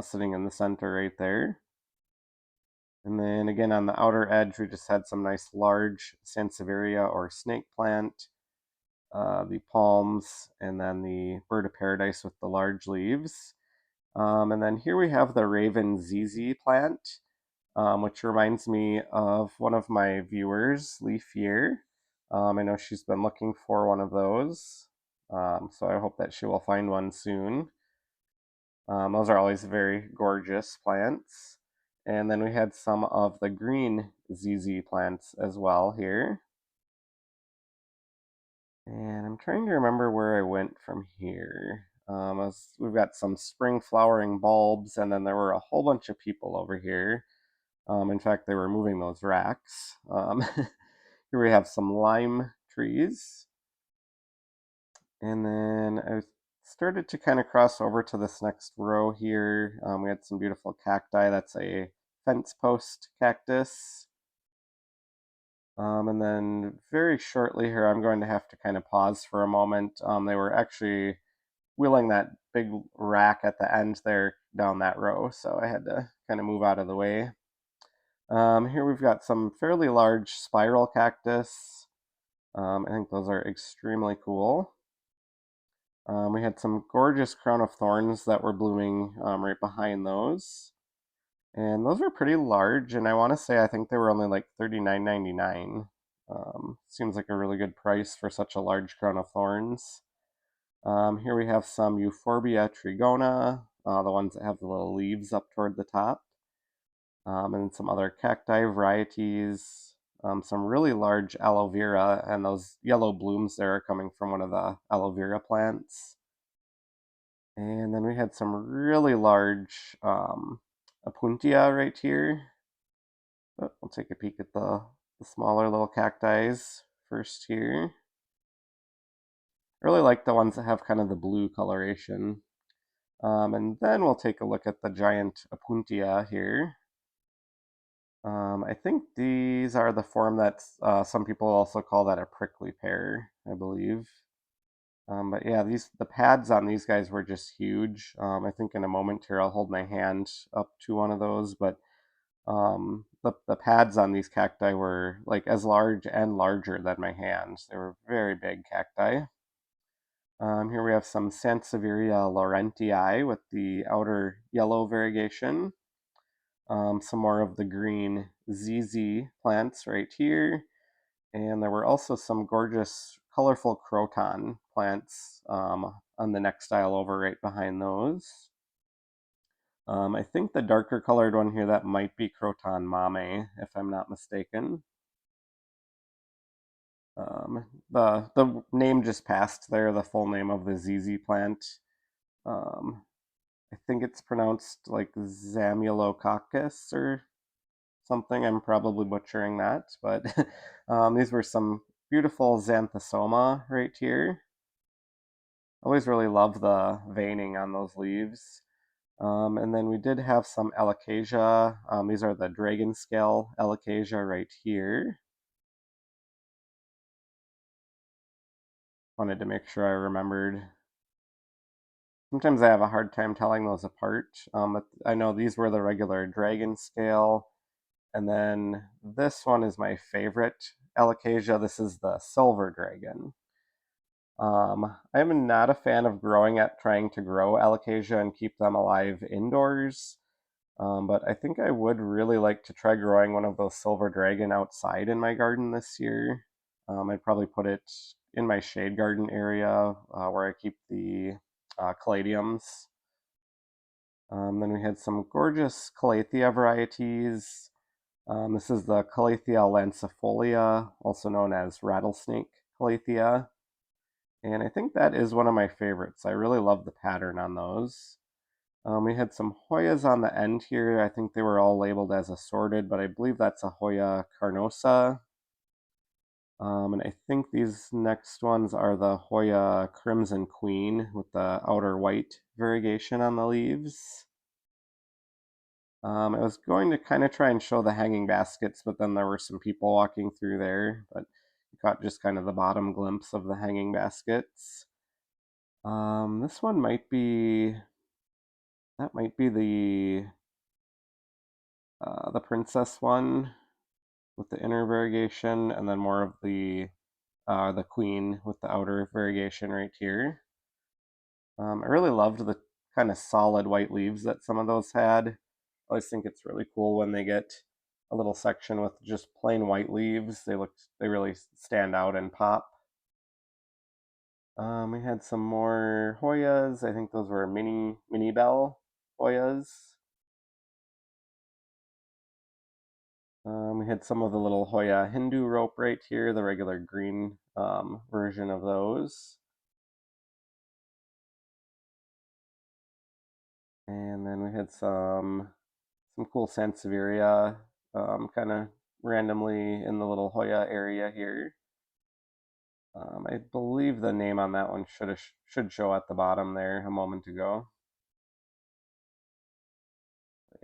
sitting in the center right there. And then again on the outer edge, we just had some nice large sansevieria or snake plant, the palms, and then the bird of paradise with the large leaves. And then here we have the raven ZZ plant, which reminds me of one of my viewers, Leaf Year. I know she's been looking for one of those, so I hope that she will find one soon. Those are always very gorgeous plants. And then we had some of the green ZZ plants as well here. And I'm trying to remember where I went from here. We've got some spring flowering bulbs, and then there were a whole bunch of people over here. In fact, they were moving those racks. Here we have some lime trees. And then I started to kind of cross over to this next row here. We had some beautiful cacti. That's a fence post cactus. And then very shortly here, I'm going to have to kind of pause for a moment. They were actually wheeling that big rack at the end there down that row, so I had to kind of move out of the way. Here we've got some fairly large spiral cactus. I think those are extremely cool. We had some gorgeous crown of thorns that were blooming right behind those. And those were pretty large, and I want to say I think they were only like $39.99. Seems like a really good price for such a large crown of thorns. Here we have some Euphorbia trigona, the ones that have the little leaves up toward the top. And some other cacti varieties, some really large aloe vera, and those yellow blooms there are coming from one of the aloe vera plants. And then we had some really large Apuntia right here. But we'll take a peek at the smaller little cacti first here. I really like the ones that have kind of the blue coloration. And then we'll take a look at the giant Apuntia here. I think these are the form that some people also call that a prickly pear, I believe. But yeah, the pads on these guys were just huge. I think in a moment here I'll hold my hand up to one of those, but the pads on these cacti were like as large and larger than my hands. They were very big cacti. Here we have some Sansevieria laurentii with the outer yellow variegation. Some more of the green ZZ plants right here. And there were also some gorgeous, colorful croton plants on the next aisle over right behind those. I think the darker colored one here, that might be Croton mame, if I'm not mistaken. The name just passed there, the full name of the ZZ plant. Um, I think it's pronounced like Zamulococcus or something. I'm probably butchering that, but these were some beautiful xanthosoma right here. Always really love the veining on those leaves. And then we did have some alocasia. These are the dragon scale alocasia right here. Wanted to make sure I remembered. Sometimes I have a hard time telling those apart. But I know these were the regular dragon scale. And then this one is my favorite alocasia. This is the silver dragon. I'm not a fan of trying to grow alocasia and keep them alive indoors. But I think I would really like to try growing one of those silver dragon outside in my garden this year. I'd probably put it in my shade garden area where I keep the caladiums. Then we had some gorgeous calathea varieties. This is the Calathea lancifolia, also known as rattlesnake calathea. And I think that is one of my favorites. I really love the pattern on those. We had some Hoyas on the end here. I think they were all labeled as assorted, but I believe that's a Hoya carnosa. And I think these next ones are the Hoya Crimson Queen with the outer white variegation on the leaves. I was going to kind of try and show the hanging baskets, but then there were some people walking through there, but you got just kind of the bottom glimpse of the hanging baskets. This one might be, that might be the princess one with the inner variegation, and then more of the queen with the outer variegation right here. I really loved the kind of solid white leaves that some of those had. I always think it's really cool when they get a little section with just plain white leaves. They really stand out and pop. We had some more Hoyas. I think those were mini bell Hoyas. We had some of the little Hoya Hindu rope right here, the regular green version of those. And then we had some cool Sansevieria kind of randomly in the little Hoya area here. I believe the name on that one should show at the bottom there a moment ago.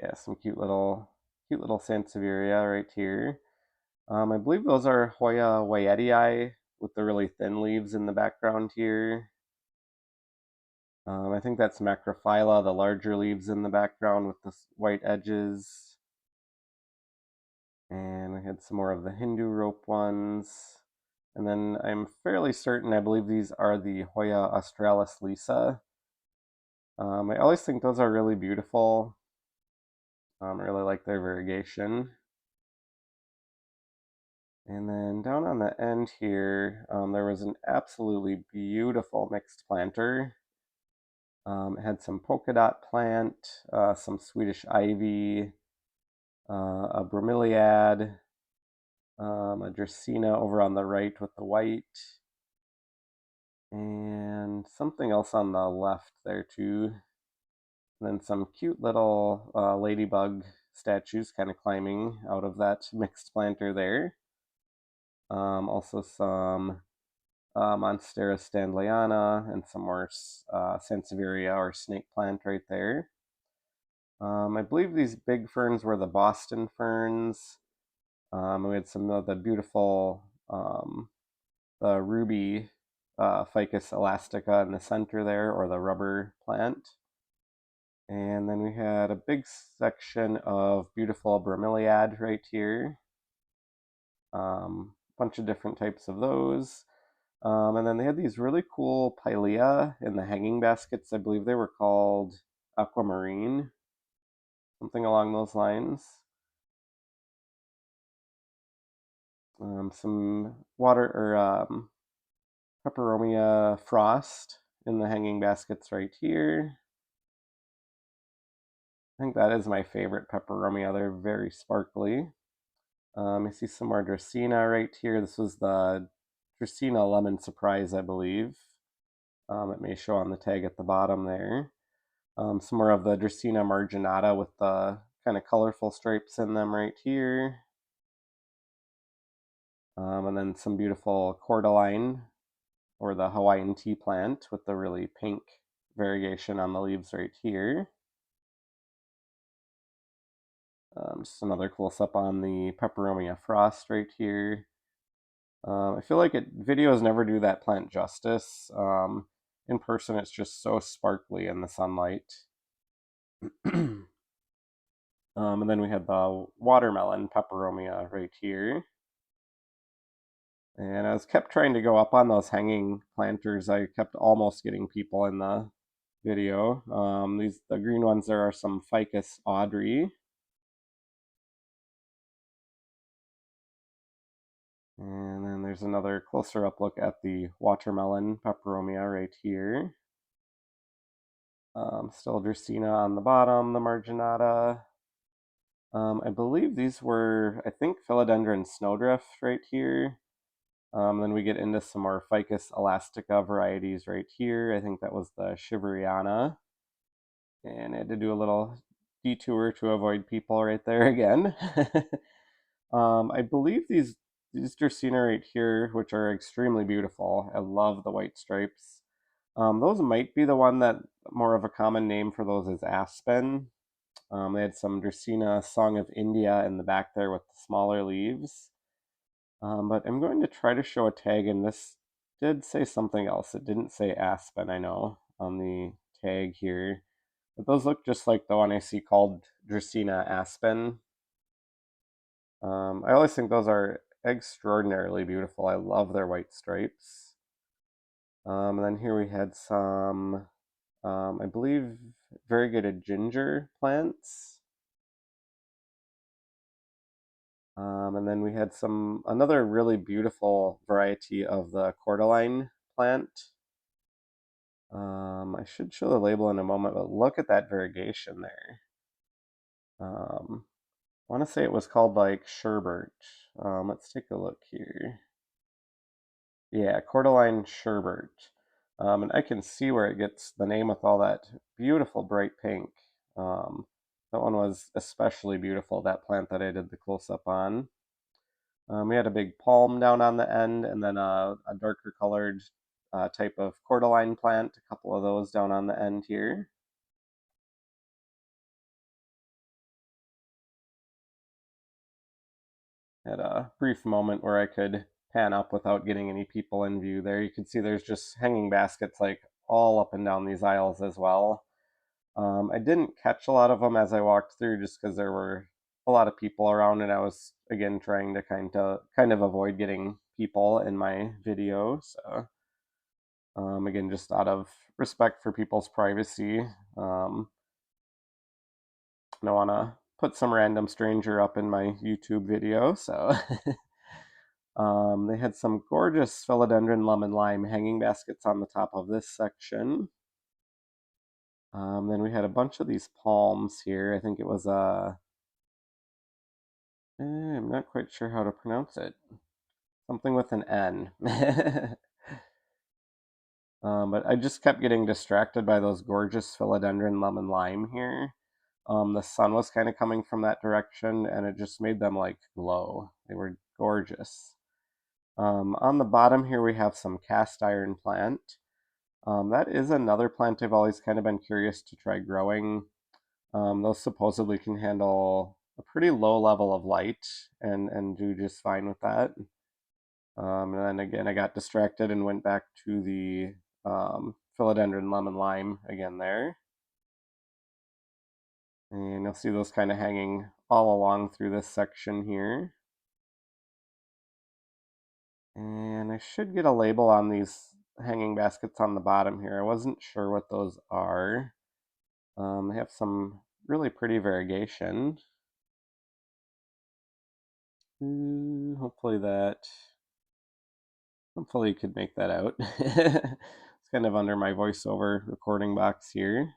Yeah, some cute little Sansevieria right here. I believe those are Hoya Wyetii with the really thin leaves in the background here. I think that's Macrophylla, the larger leaves in the background with the white edges. And we had some more of the Hindu rope ones. And then I'm fairly certain, I believe these are the Hoya australis lisa. I always think those are really beautiful. I really like their variegation. And then down on the end here, there was an absolutely beautiful mixed planter. It had some polka dot plant, some Swedish ivy, a bromeliad, a dracaena over on the right with the white, and something else on the left there too. And then some cute little ladybug statues kind of climbing out of that mixed planter there. Also some Monstera standleyana and some more Sansevieria or snake plant right there. I believe these big ferns were the Boston ferns. We had some of the beautiful the ruby Ficus elastica in the center there, or the rubber plant. And then we had a big section of beautiful bromeliad right here. Bunch of different types of those. And then they had these really cool pilea in the hanging baskets. I believe they were called aquamarine, something along those lines. Some water or peperomia frost in the hanging baskets right here. I think that is my favorite peperomia. They're very sparkly. I see some more dracaena right here. This was the dracaena lemon surprise, I believe. It may show on the tag at the bottom there. Some more of the dracaena marginata with the kind of colorful stripes in them right here. And then some beautiful cordyline or the Hawaiian tea plant with the really pink variegation on the leaves right here. Just another close-up on the peperomia frost right here. I feel like videos never do that plant justice. In person, it's just so sparkly in the sunlight. And then we had the watermelon peperomia right here. And I was kept trying to go up on those hanging planters. I kept almost getting people in the video. The green ones there are some Ficus Audrey. And then there's another closer up look at the watermelon peperomia right here. Still dracaena on the bottom, the marginata. I believe these were, I think, philodendron snowdrift right here. Then we get into some more Ficus elastica varieties right here. I think that was the Shiveriana. And I had to do a little detour to avoid people right there again. I believe these dracaena right here, which are extremely beautiful. I love the white stripes. Those might be the one that more of a common name for those is aspen. They had some Dracaena Song of India in the back there with the smaller leaves. But I'm going to try to show a tag, and this did say something else. It didn't say aspen, I know, on the tag here. But those look just like the one I see called Dracaena aspen. I always think those are extraordinarily beautiful. I love their white stripes. And then here we had some, I believe, variegated ginger plants. And then we had another really beautiful variety of the cordyline plant. I should show the label in a moment, but look at that variegation there. I want to say it was called like sherbet. Let's take a look here. Yeah, cordyline sherbet. And I can see where it gets the name with all that beautiful bright pink. Um, that one was especially beautiful, that plant that I did the close-up on. We had a big palm down on the end, and then a darker colored type of cordyline plant, a couple of those down on the end here. Had a brief moment where I could pan up without getting any people in view there. You can see there's just hanging baskets like all up and down these aisles as well. I didn't catch a lot of them as I walked through just because there were a lot of people around, and I was again trying to kind of avoid getting people in my video. So again, just out of respect for people's privacy, I don't want to put some random stranger up in my YouTube video. So they had some gorgeous philodendron lemon lime hanging baskets on the top of this section. Then we had a bunch of these palms here. I think it was I'm not quite sure how to pronounce it. Something with an N. But I just kept getting distracted by those gorgeous philodendron lemon lime here. The sun was kind of coming from that direction, and it just made them like glow. They were gorgeous. On the bottom here, we have some cast iron plant. That is another plant I've always kind of been curious to try growing. Those supposedly can handle a pretty low level of light and do just fine with that. And then again, I got distracted and went back to the philodendron lemon lime again there. And you'll see those kind of hanging all along through this section here. And I should get a label on these hanging baskets on the bottom here. I wasn't sure what those are. They have some really pretty variegation. Hopefully you could make that out. It's kind of under my voiceover recording box here.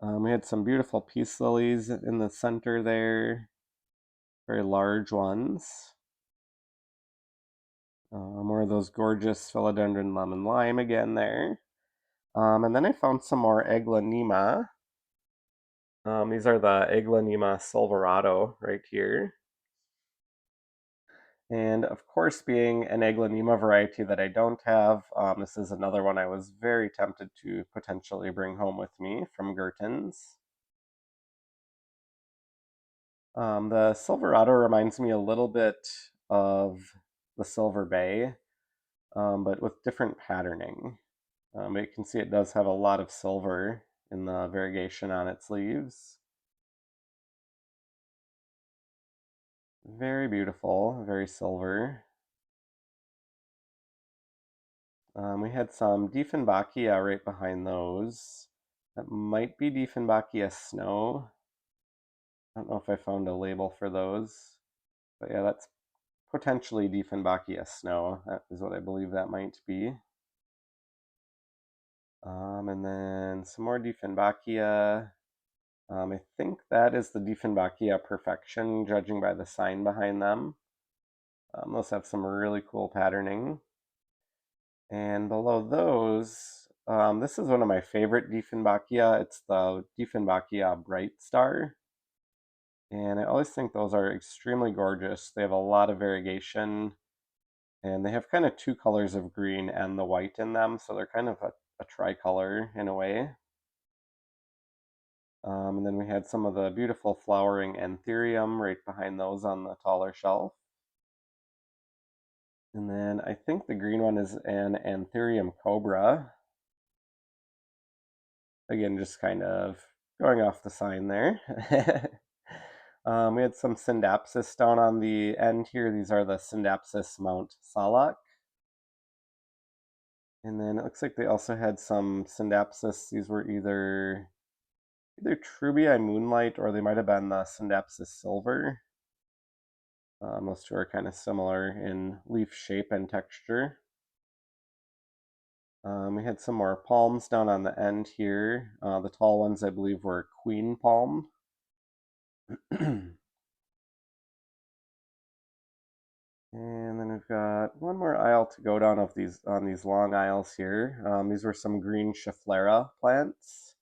We had some beautiful peace lilies in the center there, very large ones. More of those gorgeous philodendron lemon lime again there. And then I found some more aglaonema. These are the aglaonema silverado right here. And of course, being an aglaonema variety that I don't have, this is another one I was very tempted to potentially bring home with me from Gertens. The silverado reminds me a little bit of the silver bay, but with different patterning. But you can see it does have a lot of silver in the variegation on its leaves. Very beautiful, very silver. We had some Dieffenbachia right behind those. That might be Dieffenbachia snow. I don't know if I found a label for those. But yeah, that's potentially Dieffenbachia snow. That is what I believe that might be. And then some more Dieffenbachia. I think that is the Dieffenbachia perfection, judging by the sign behind them. Those have some really cool patterning. And below those, this is one of my favorite Dieffenbachia. It's the Dieffenbachia Bright Star. And I always think those are extremely gorgeous. They have a lot of variegation, and they have kind of two colors of green and the white in them, so they're kind of a tricolor in a way. And then we had some of the beautiful flowering anthurium right behind those on the taller shelf. And then I think the green one is an anthurium cobra. Again, just kind of going off the sign there. We had some Syndapsis down on the end here. These are the Syndapsis Mount Salak. And then it looks like they also had some Syndapsis. These were either Trubii Moonlight or they might have been the Syndapsis Silver. Those two are kind of similar in leaf shape and texture. We had some more palms down on the end here. The tall ones, I believe, were queen palm. And then we've got one more aisle to go down of these on these long aisles here. These were some green Schefflera plants.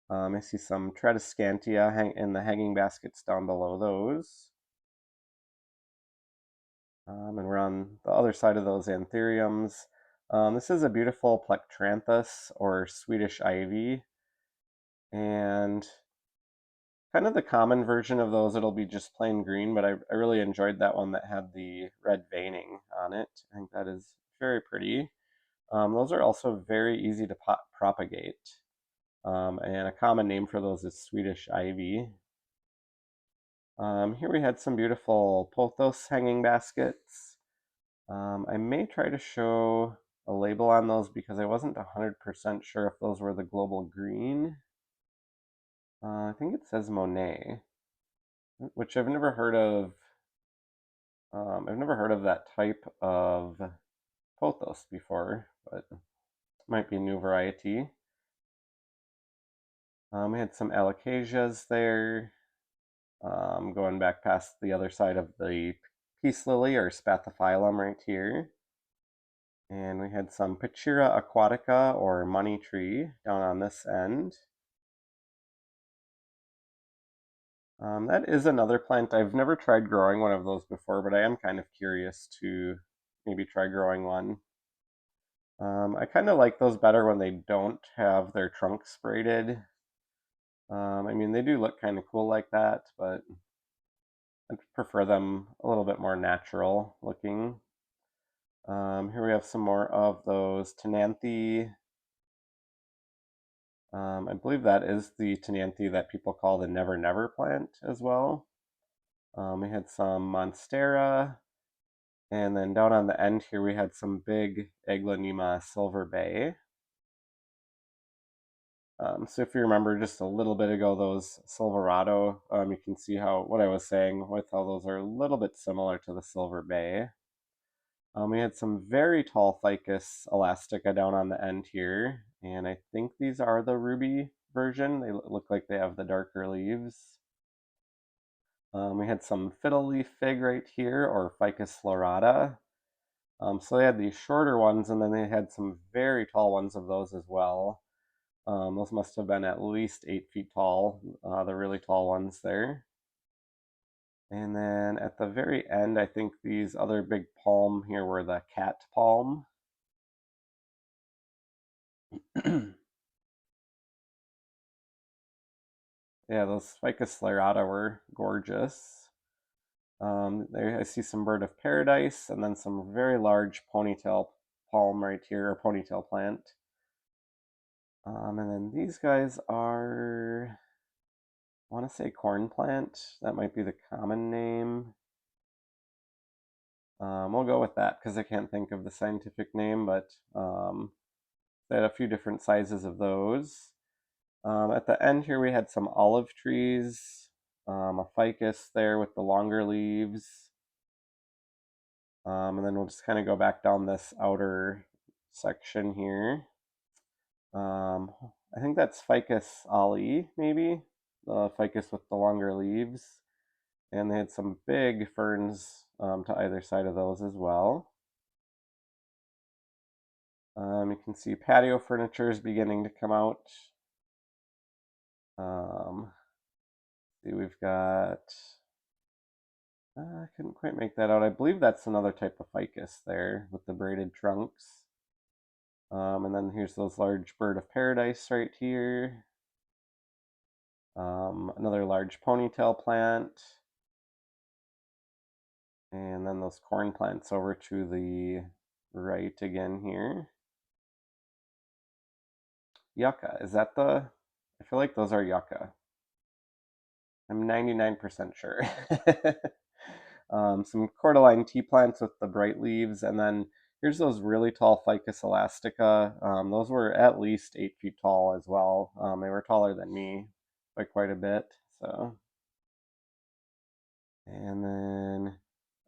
I see some Tradescantia in the hanging baskets down below those. And we're on the other side of those anthuriums. This is a beautiful Plectranthus or Swedish ivy. And kind of the common version of those, it'll be just plain green, but I really enjoyed that one that had the red veining on it. I think that is very pretty. Those are also very easy to propagate. And a common name for those is Swedish ivy. Here we had some beautiful pothos hanging baskets. I may try to show a label on those because I wasn't 100% sure if those were the global green. I think it says Monet, which I've never heard of. I've never heard of that type of pothos before, but it might be a new variety. We had some alocasias there, going back past the other side of the peace lily or spathiphyllum right here. And we had some Pachira aquatica or money tree down on this end. That is another plant. I've never tried growing one of those before, but I am kind of curious to maybe try growing one. I kind of like those better when they don't have their trunks braided. I mean, they do look kind of cool like that, but I prefer them a little bit more natural looking. Here we have some more of those Tenanthe. I believe that is the Tenanthe that people call the Never Never plant as well. We had some Monstera, and then down on the end here we had some big Aglaonema Silver Bay. So if you remember just a little bit ago, those Silverado, you can see how what I was saying with how those are a little bit similar to the Silver Bay. We had some very tall Ficus elastica down on the end here, and I think these are the ruby version. They look like they have the darker leaves. We had some fiddle leaf fig right here, or Ficus florata. So they had these shorter ones, and then they had some very tall ones of those as well. Those must have been at least 8 feet tall, the really tall ones there. And then at the very end, I think these other big palm here were the cat palm. Yeah, those Ficus lyrata were gorgeous. There I see some bird of paradise and then some very large ponytail palm right here, or ponytail plant. And then these guys are, I want to say corn plant. That might be the common name. We'll go with that because I can't think of the scientific name, but they had a few different sizes of those. At the end here, we had some olive trees, a ficus there with the longer leaves. And then we'll just kind of go back down this outer section here. I think that's Ficus Ali, maybe, the ficus with the longer leaves. And they had some big ferns to either side of those as well. You can see patio furniture is beginning to come out. See, we've got, I couldn't quite make that out. I believe that's another type of ficus there with the braided trunks. And then here's those large bird of paradise right here. Another large ponytail plant. And then those corn plants over to the right again here. Yucca, is that the... I feel like those are yucca. I'm 99% sure. Some cordyline tea plants with the bright leaves, and then here's those really tall Ficus elastica. Those were at least 8 feet tall as well. They were taller than me by quite a bit. So, and then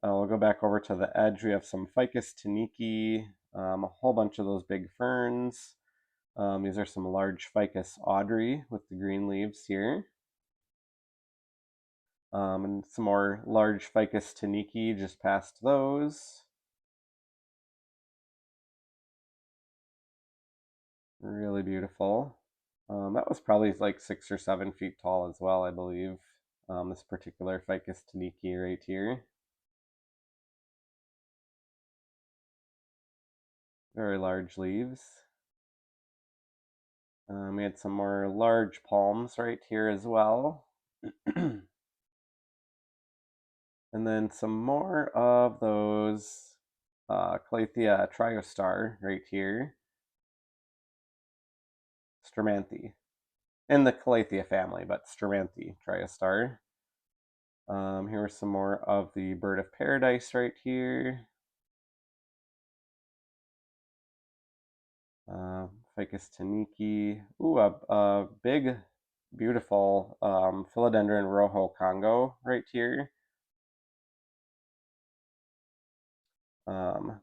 we'll go back over to the edge. We have some Ficus taniki, a whole bunch of those big ferns. These are some large Ficus Audrey with the green leaves here. And some more large Ficus taniki just past those. Really beautiful. That was probably like 6 or 7 feet tall as well, I believe. This particular Ficus taniki right here. Very large leaves. We had some more large palms right here as well. And then some more of those Calathea triostar right here. Stramanthe. In the Calathea family, but Stramanthe triostar. Here are some more of the bird of paradise right here. Ficus taniki. Ooh, a big, beautiful philodendron rojo Congo right here.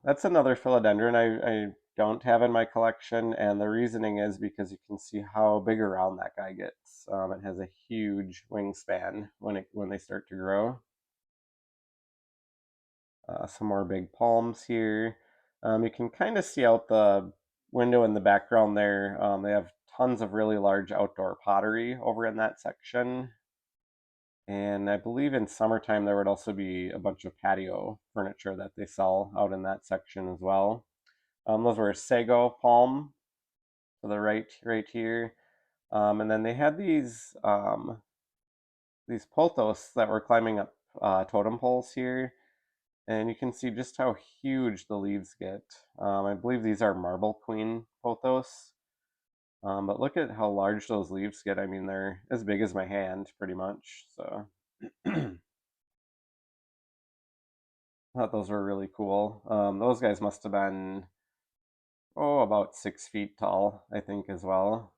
That's another philodendron I don't have in my collection, and the reasoning is because you can see how big around that guy gets. It has a huge wingspan when they start to grow. Some more big palms here. You can kind of see out the window in the background there. They have tons of really large outdoor pottery over in that section. And I believe in summertime there would also be a bunch of patio furniture that they sell out in that section as well. Those were sago palm to the right here. And then they had these pothos that were climbing up totem poles here. And you can see just how huge the leaves get. I believe these are marble queen pothos. But look at how large those leaves get. I mean, they're as big as my hand, pretty much. So I thought those were really cool. Those guys must have been, about 6 feet tall, I think, as well.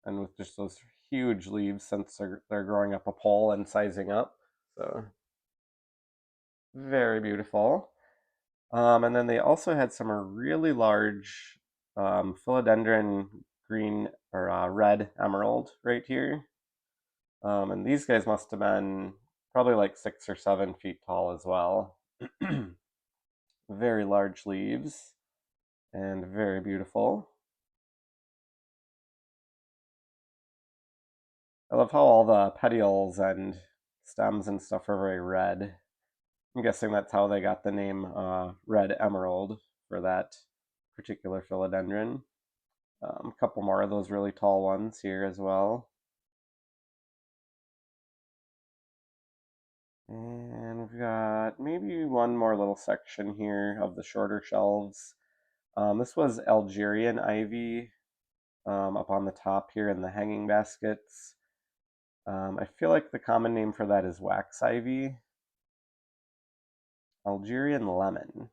And with just those huge leaves since they're growing up a pole and sizing up. So very beautiful. And then they also had some really large philodendron green or red emerald right here. And these guys must have been probably like 6 or 7 feet tall as well. Very large leaves and very beautiful. I love how all the petioles and stems and stuff are very red. I'm guessing that's how they got the name red emerald for that particular philodendron. A couple more of those really tall ones here as well. And we've got maybe one more little section here of the shorter shelves. This was Algerian ivy up on the top here in the hanging baskets. I feel like the common name for that is wax ivy. Algerian lemon.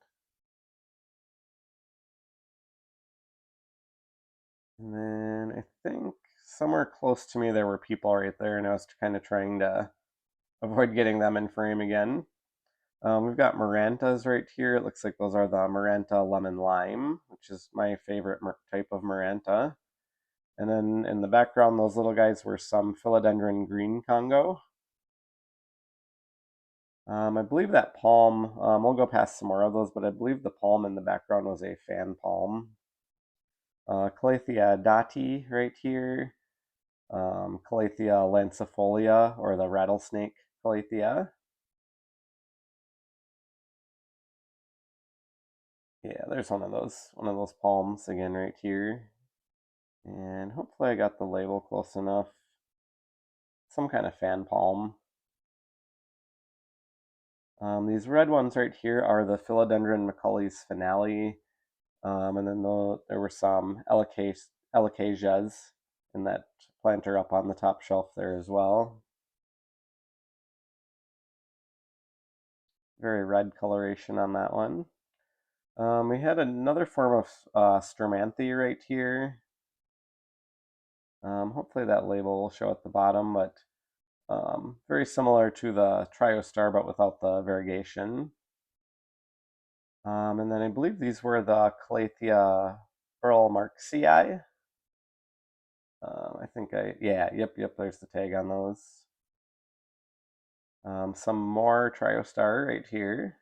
And then I think somewhere close to me there were people right there, and I was kind of trying to avoid getting them in frame again. We've got Marantas right here. It looks like those are the Maranta lemon lime, which is my favorite type of Maranta. And then in the background, those little guys were some philodendron green Congo. I believe that palm, we'll go past some more of those, but I believe the palm in the background was a fan palm. Calathea dati right here. Calathea lancifolia, or the rattlesnake Calathea. Yeah, there's one of those palms again right here. And hopefully I got the label close enough. some kind of fan palm. These red ones right here are the Philodendron Macaulay's finale, and then there were some alocasias in that planter up on the top shelf there as well. Very red coloration on that one. We had another form of Stromanthi right here. Hopefully that label will show at the bottom, but very similar to the Triostar, but without the variegation. And then I believe these were the Calathea Earl Marxii. Yep, there's the tag on those. Some more Triostar right here.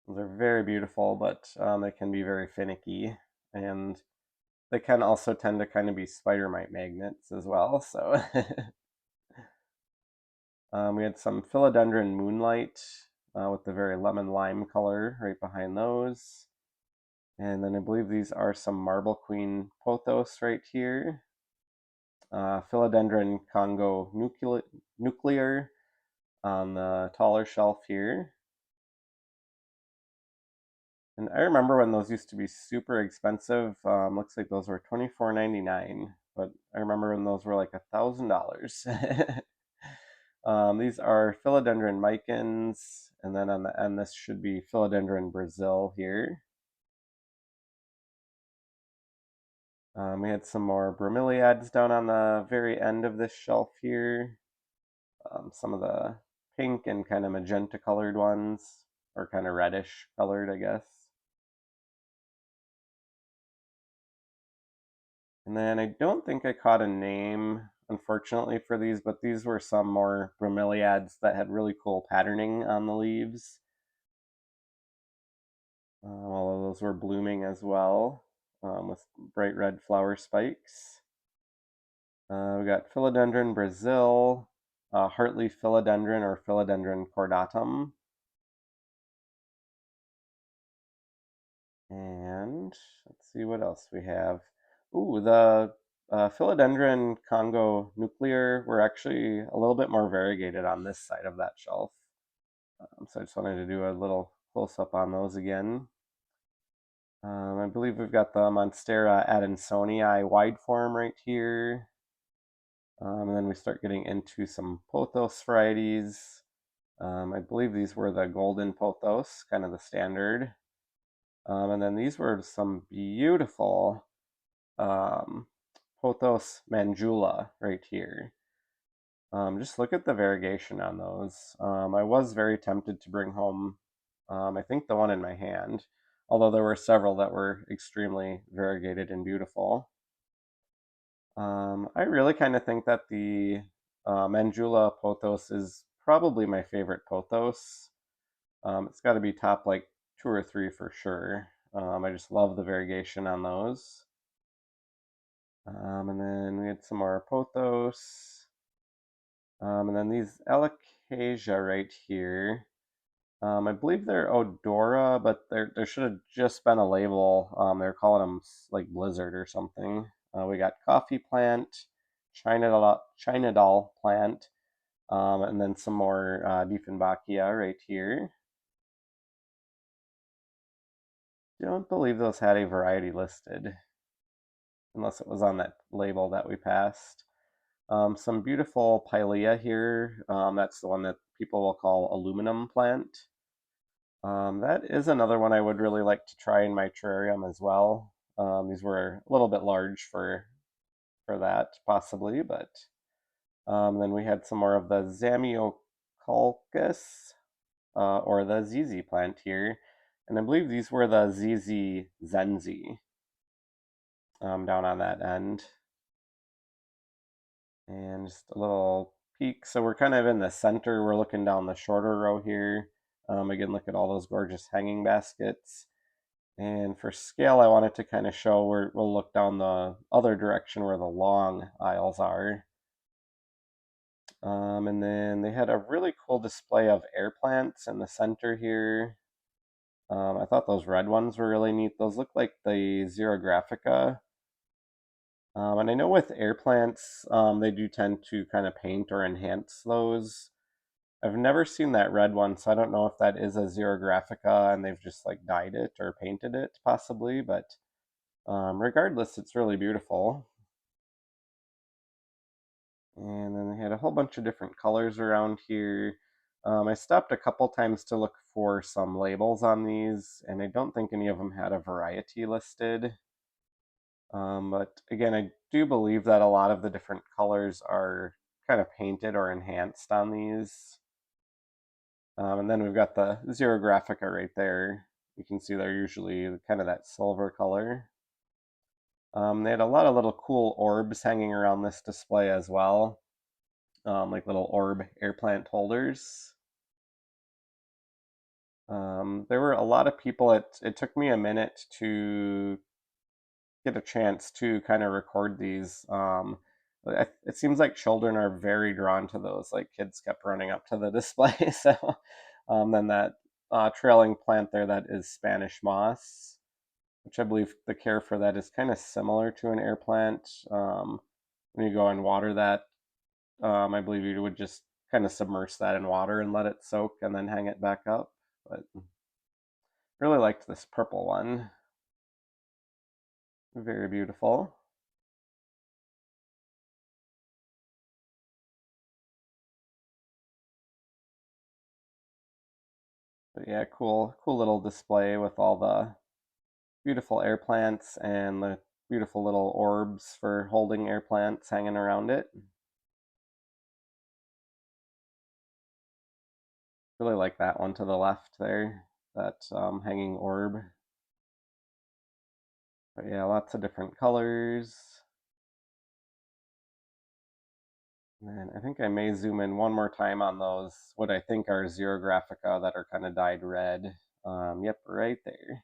Those are very beautiful, but they can be very finicky, and they can also tend to kind of be spider mite magnets as well. So we had some Philodendron Moonlight with the very lemon lime color right behind those. And then I believe these are some Marble Queen pothos right here. Philodendron Congo nuclear on the taller shelf here. And I remember when those used to be super expensive. Looks like those were $24.99, but I remember when those were like $1,000. These are Philodendron micans, and then on the end this should be Philodendron Brazil here. We had some more bromeliads down on the very end of this shelf here. Some of the pink and kind of magenta colored ones, or kind of reddish colored, I guess. And then I don't think I caught a name, unfortunately, for these, but these were some more bromeliads that had really cool patterning on the leaves. All of those were blooming as well, with bright red flower spikes. We got Philodendron Brazil, heartleaf philodendron or Philodendron cordatum. And let's see what else we have. Ooh, the Philodendron Congo nuclear were actually a little bit more variegated on this side of that shelf. So I just wanted to do a little close-up on those again. I believe we've got the Monstera adansonii wide form right here. And then we start getting into some pothos varieties. I believe these were the golden pothos, kind of the standard. And then these were some beautiful pothos manjula right here. Just look at the variegation on those. I was very tempted to bring home, I think the one in my hand, although there were several that were extremely variegated and beautiful. I really kind of think that the Manjula pothos is probably my favorite pothos. It's got to be top like 2 or 3 for sure. I just love the variegation on those. And then we had some more pothos. And then these alocasia right here. I believe they're Odora, but there should have just been a label. They're calling them like Blizzard or something. We got coffee plant, China doll plant, and then some more Dieffenbachia right here. I don't believe those had a variety listed, unless it was on that label that we passed. Some beautiful Pilea here. That's the one that people will call aluminum plant. That is another one I would really like to try in my terrarium as well. These were a little bit large for that, possibly, but then we had some more of the Zamioculcas, or the ZZ plant here. And I believe these were the ZZ Zenzi down on that end. And just a little peek. So we're kind of in the center. We're looking down the shorter row here. Again, look at all those gorgeous hanging baskets. And for scale, I wanted to kind of show where we'll look down the other direction where the long aisles are. And then they had a really cool display of air plants in the center here. I thought those red ones were really neat. Those look like the Xerographica. And I know with air plants, they do tend to kind of paint or enhance those. I've never seen that red one, so I don't know if that is a Xerographica and they've just like dyed it or painted it, possibly. But regardless, it's really beautiful. And then they had a whole bunch of different colors around here. I stopped a couple times to look for some labels on these, and I don't think any of them had a variety listed. But again, I do believe that a lot of the different colors are kind of painted or enhanced on these. And then we've got the Xerographica right there. You can see they're usually kind of that silver color. They had a lot of little cool orbs hanging around this display as well, like little orb air plant holders. There were a lot of people. It took me a minute to get a chance to kind of record these. It seems like children are very drawn to those. Like kids kept running up to the display. So then that trailing plant there, that is Spanish moss, which I believe the care for that is kind of similar to an air plant. When you go and water that, I believe you would just kind of submerge that in water and let it soak and then hang it back up. But really liked this purple one. Very beautiful. But yeah, cool little display with all the beautiful air plants and the beautiful little orbs for holding air plants hanging around it. Really like that one to the left there, that hanging orb. But yeah, lots of different colors. And I think I may zoom in one more time on those, what I think are Xerographica that are kind of dyed red. Yep, right there.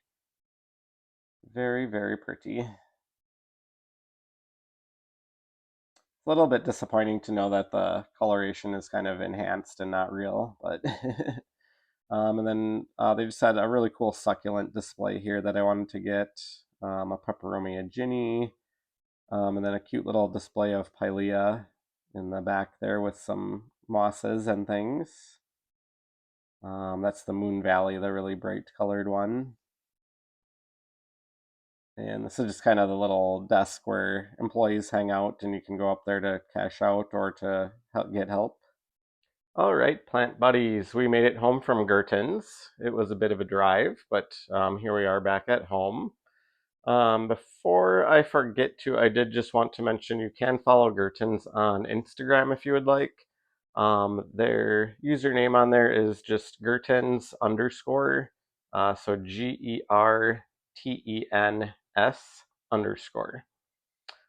Very, very pretty. A little bit disappointing to know that the coloration is kind of enhanced and not real, but and then they just had a really cool succulent display here that I wanted to get. A peperomia ginny, and then a cute little display of pilea in the back there with some mosses and things. That's the Moon Valley, the really bright colored one. And this is just kind of the little desk where employees hang out, and you can go up there to cash out or to get help. All right, plant buddies, we made it home from Gertens. It was a bit of a drive, but here we are back at home. Before I forget to, I did just want to mention you can follow Gertens on Instagram if you would like. Their username on there is just Gertens underscore, so GERTENS underscore.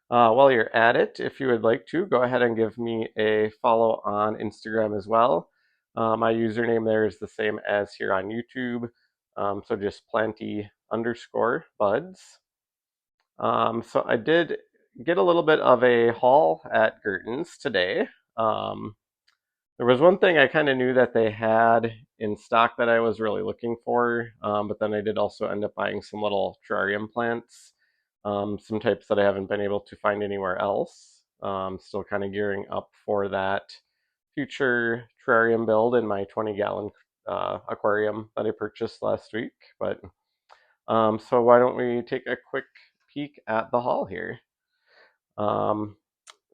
While you're at it, if you would like to, go ahead and give me a follow on Instagram as well. My username there is the same as here on YouTube, so just planty underscore buds. So I did get a little bit of a haul at Gertens today. Um, there was one thing I kind of knew that they had in stock that I was really looking for, but then I did also end up buying some little terrarium plants, some types that I haven't been able to find anywhere else. Still kind of gearing up for that future terrarium build in my 20-gallon aquarium that I purchased last week. But so why don't we take a quick peek at the haul here? Um,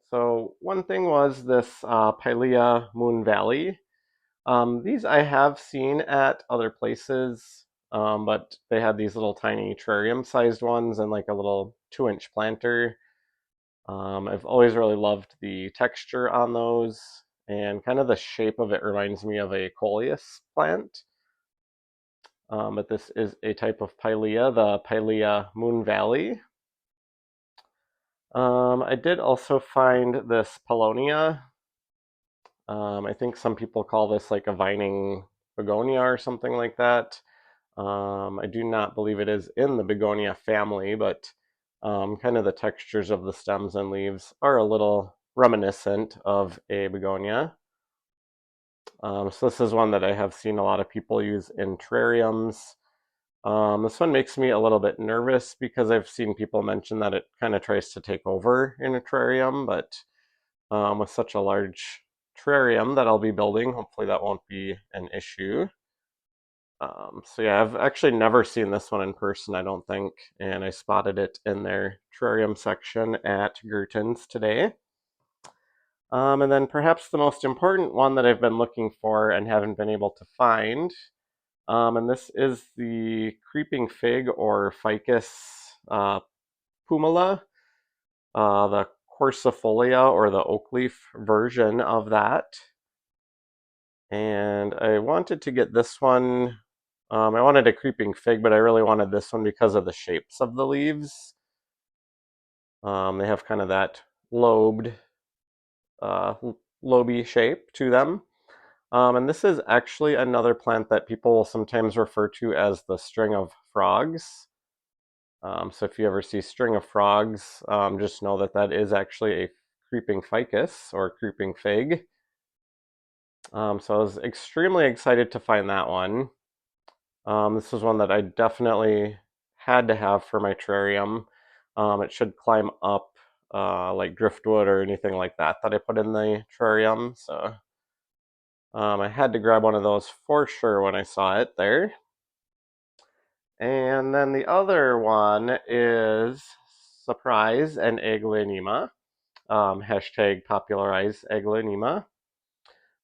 so one thing was this Pilea Moon Valley. These I have seen at other places, but they had these little tiny terrarium-sized ones and like a little 2-inch planter. I've always really loved the texture on those, and kind of the shape of it reminds me of a coleus plant. But this is a type of Pilea, the Pilea Moon Valley. I did also find this Paulownia. I think some people call this like a vining begonia or something like that. I do not believe it is in the begonia family, but kind of the textures of the stems and leaves are a little reminiscent of a begonia. So this is one that I have seen a lot of people use in terrariums. This one makes me a little bit nervous because I've seen people mention that it kind of tries to take over in a terrarium, but with such a large terrarium that I'll be building, hopefully that won't be an issue. So yeah, I've actually never seen this one in person, I don't think, and I spotted it in their terrarium section at Gertens today. And then perhaps the most important one that I've been looking for and haven't been able to find, and this is the creeping fig or ficus pumila, the quercifolia or the oak leaf version of that. And I wanted to get this one. I wanted a creeping fig, but I really wanted this one because of the shapes of the leaves. They have kind of that lobed, uh, loby shape to them. And this is actually another plant that people will sometimes refer to as the string of frogs. So if you ever see string of frogs, just know that that is actually a creeping ficus or creeping fig. So I was extremely excited to find that one. This was one that I definitely had to have for my terrarium. It should climb up like driftwood or anything like that that I put in the terrarium. So I had to grab one of those for sure when I saw it there. And then the other one is surprise and aglaonema. Hashtag popularize aglaonema.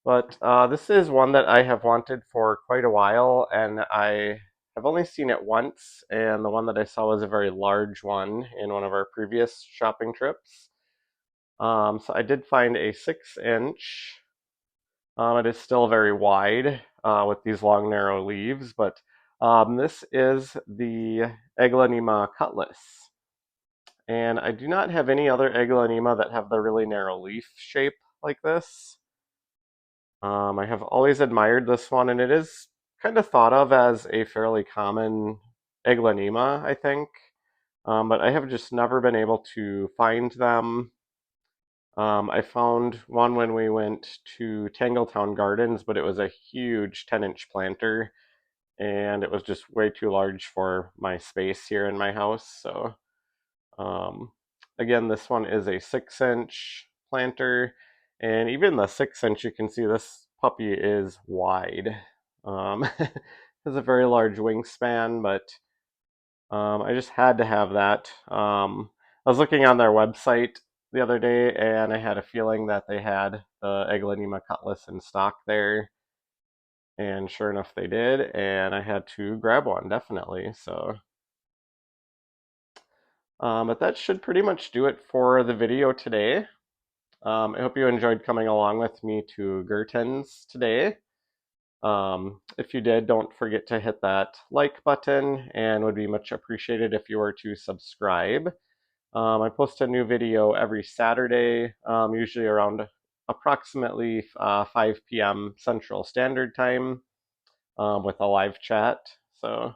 But this is one that I have wanted for quite a while, and I have only seen it once, and the one that I saw was a very large one in one of our previous shopping trips. So I did find a 6 inch. It is still very wide with these long, narrow leaves, but this is the Aglaonema cutlass. And I do not have any other Aglaonema that have the really narrow leaf shape like this. I have always admired this one, and it is kind of thought of as a fairly common Aglaonema, I think. But I have just never been able to find them. I found one when we went to Tangletown Gardens, but it was a huge 10-inch planter, and it was just way too large for my space here in my house. So, um, again, this one is a 6 inch planter, and even the 6 inch, you can see this puppy is wide. Has a very large wingspan, but I just had to have that. I was looking on their website the other day, and I had a feeling that they had the Aglaonema cutlass in stock there, and sure enough, they did, and I had to grab one definitely. So, but that should pretty much do it for the video today. I hope you enjoyed coming along with me to Gertens today. If you did, don't forget to hit that like button, and would be much appreciated if you were to subscribe. I post a new video every Saturday, usually around approximately 5 p.m. Central Standard Time, with a live chat. So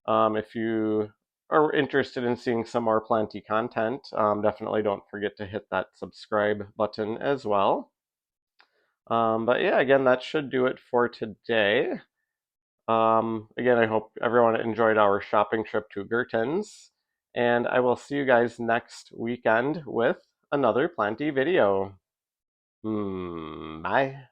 if you are interested in seeing some more planty content, definitely don't forget to hit that subscribe button as well. But yeah, again, that should do it for today. Again, I hope everyone enjoyed our shopping trip to Gertens, and I will see you guys next weekend with another planty video. Bye.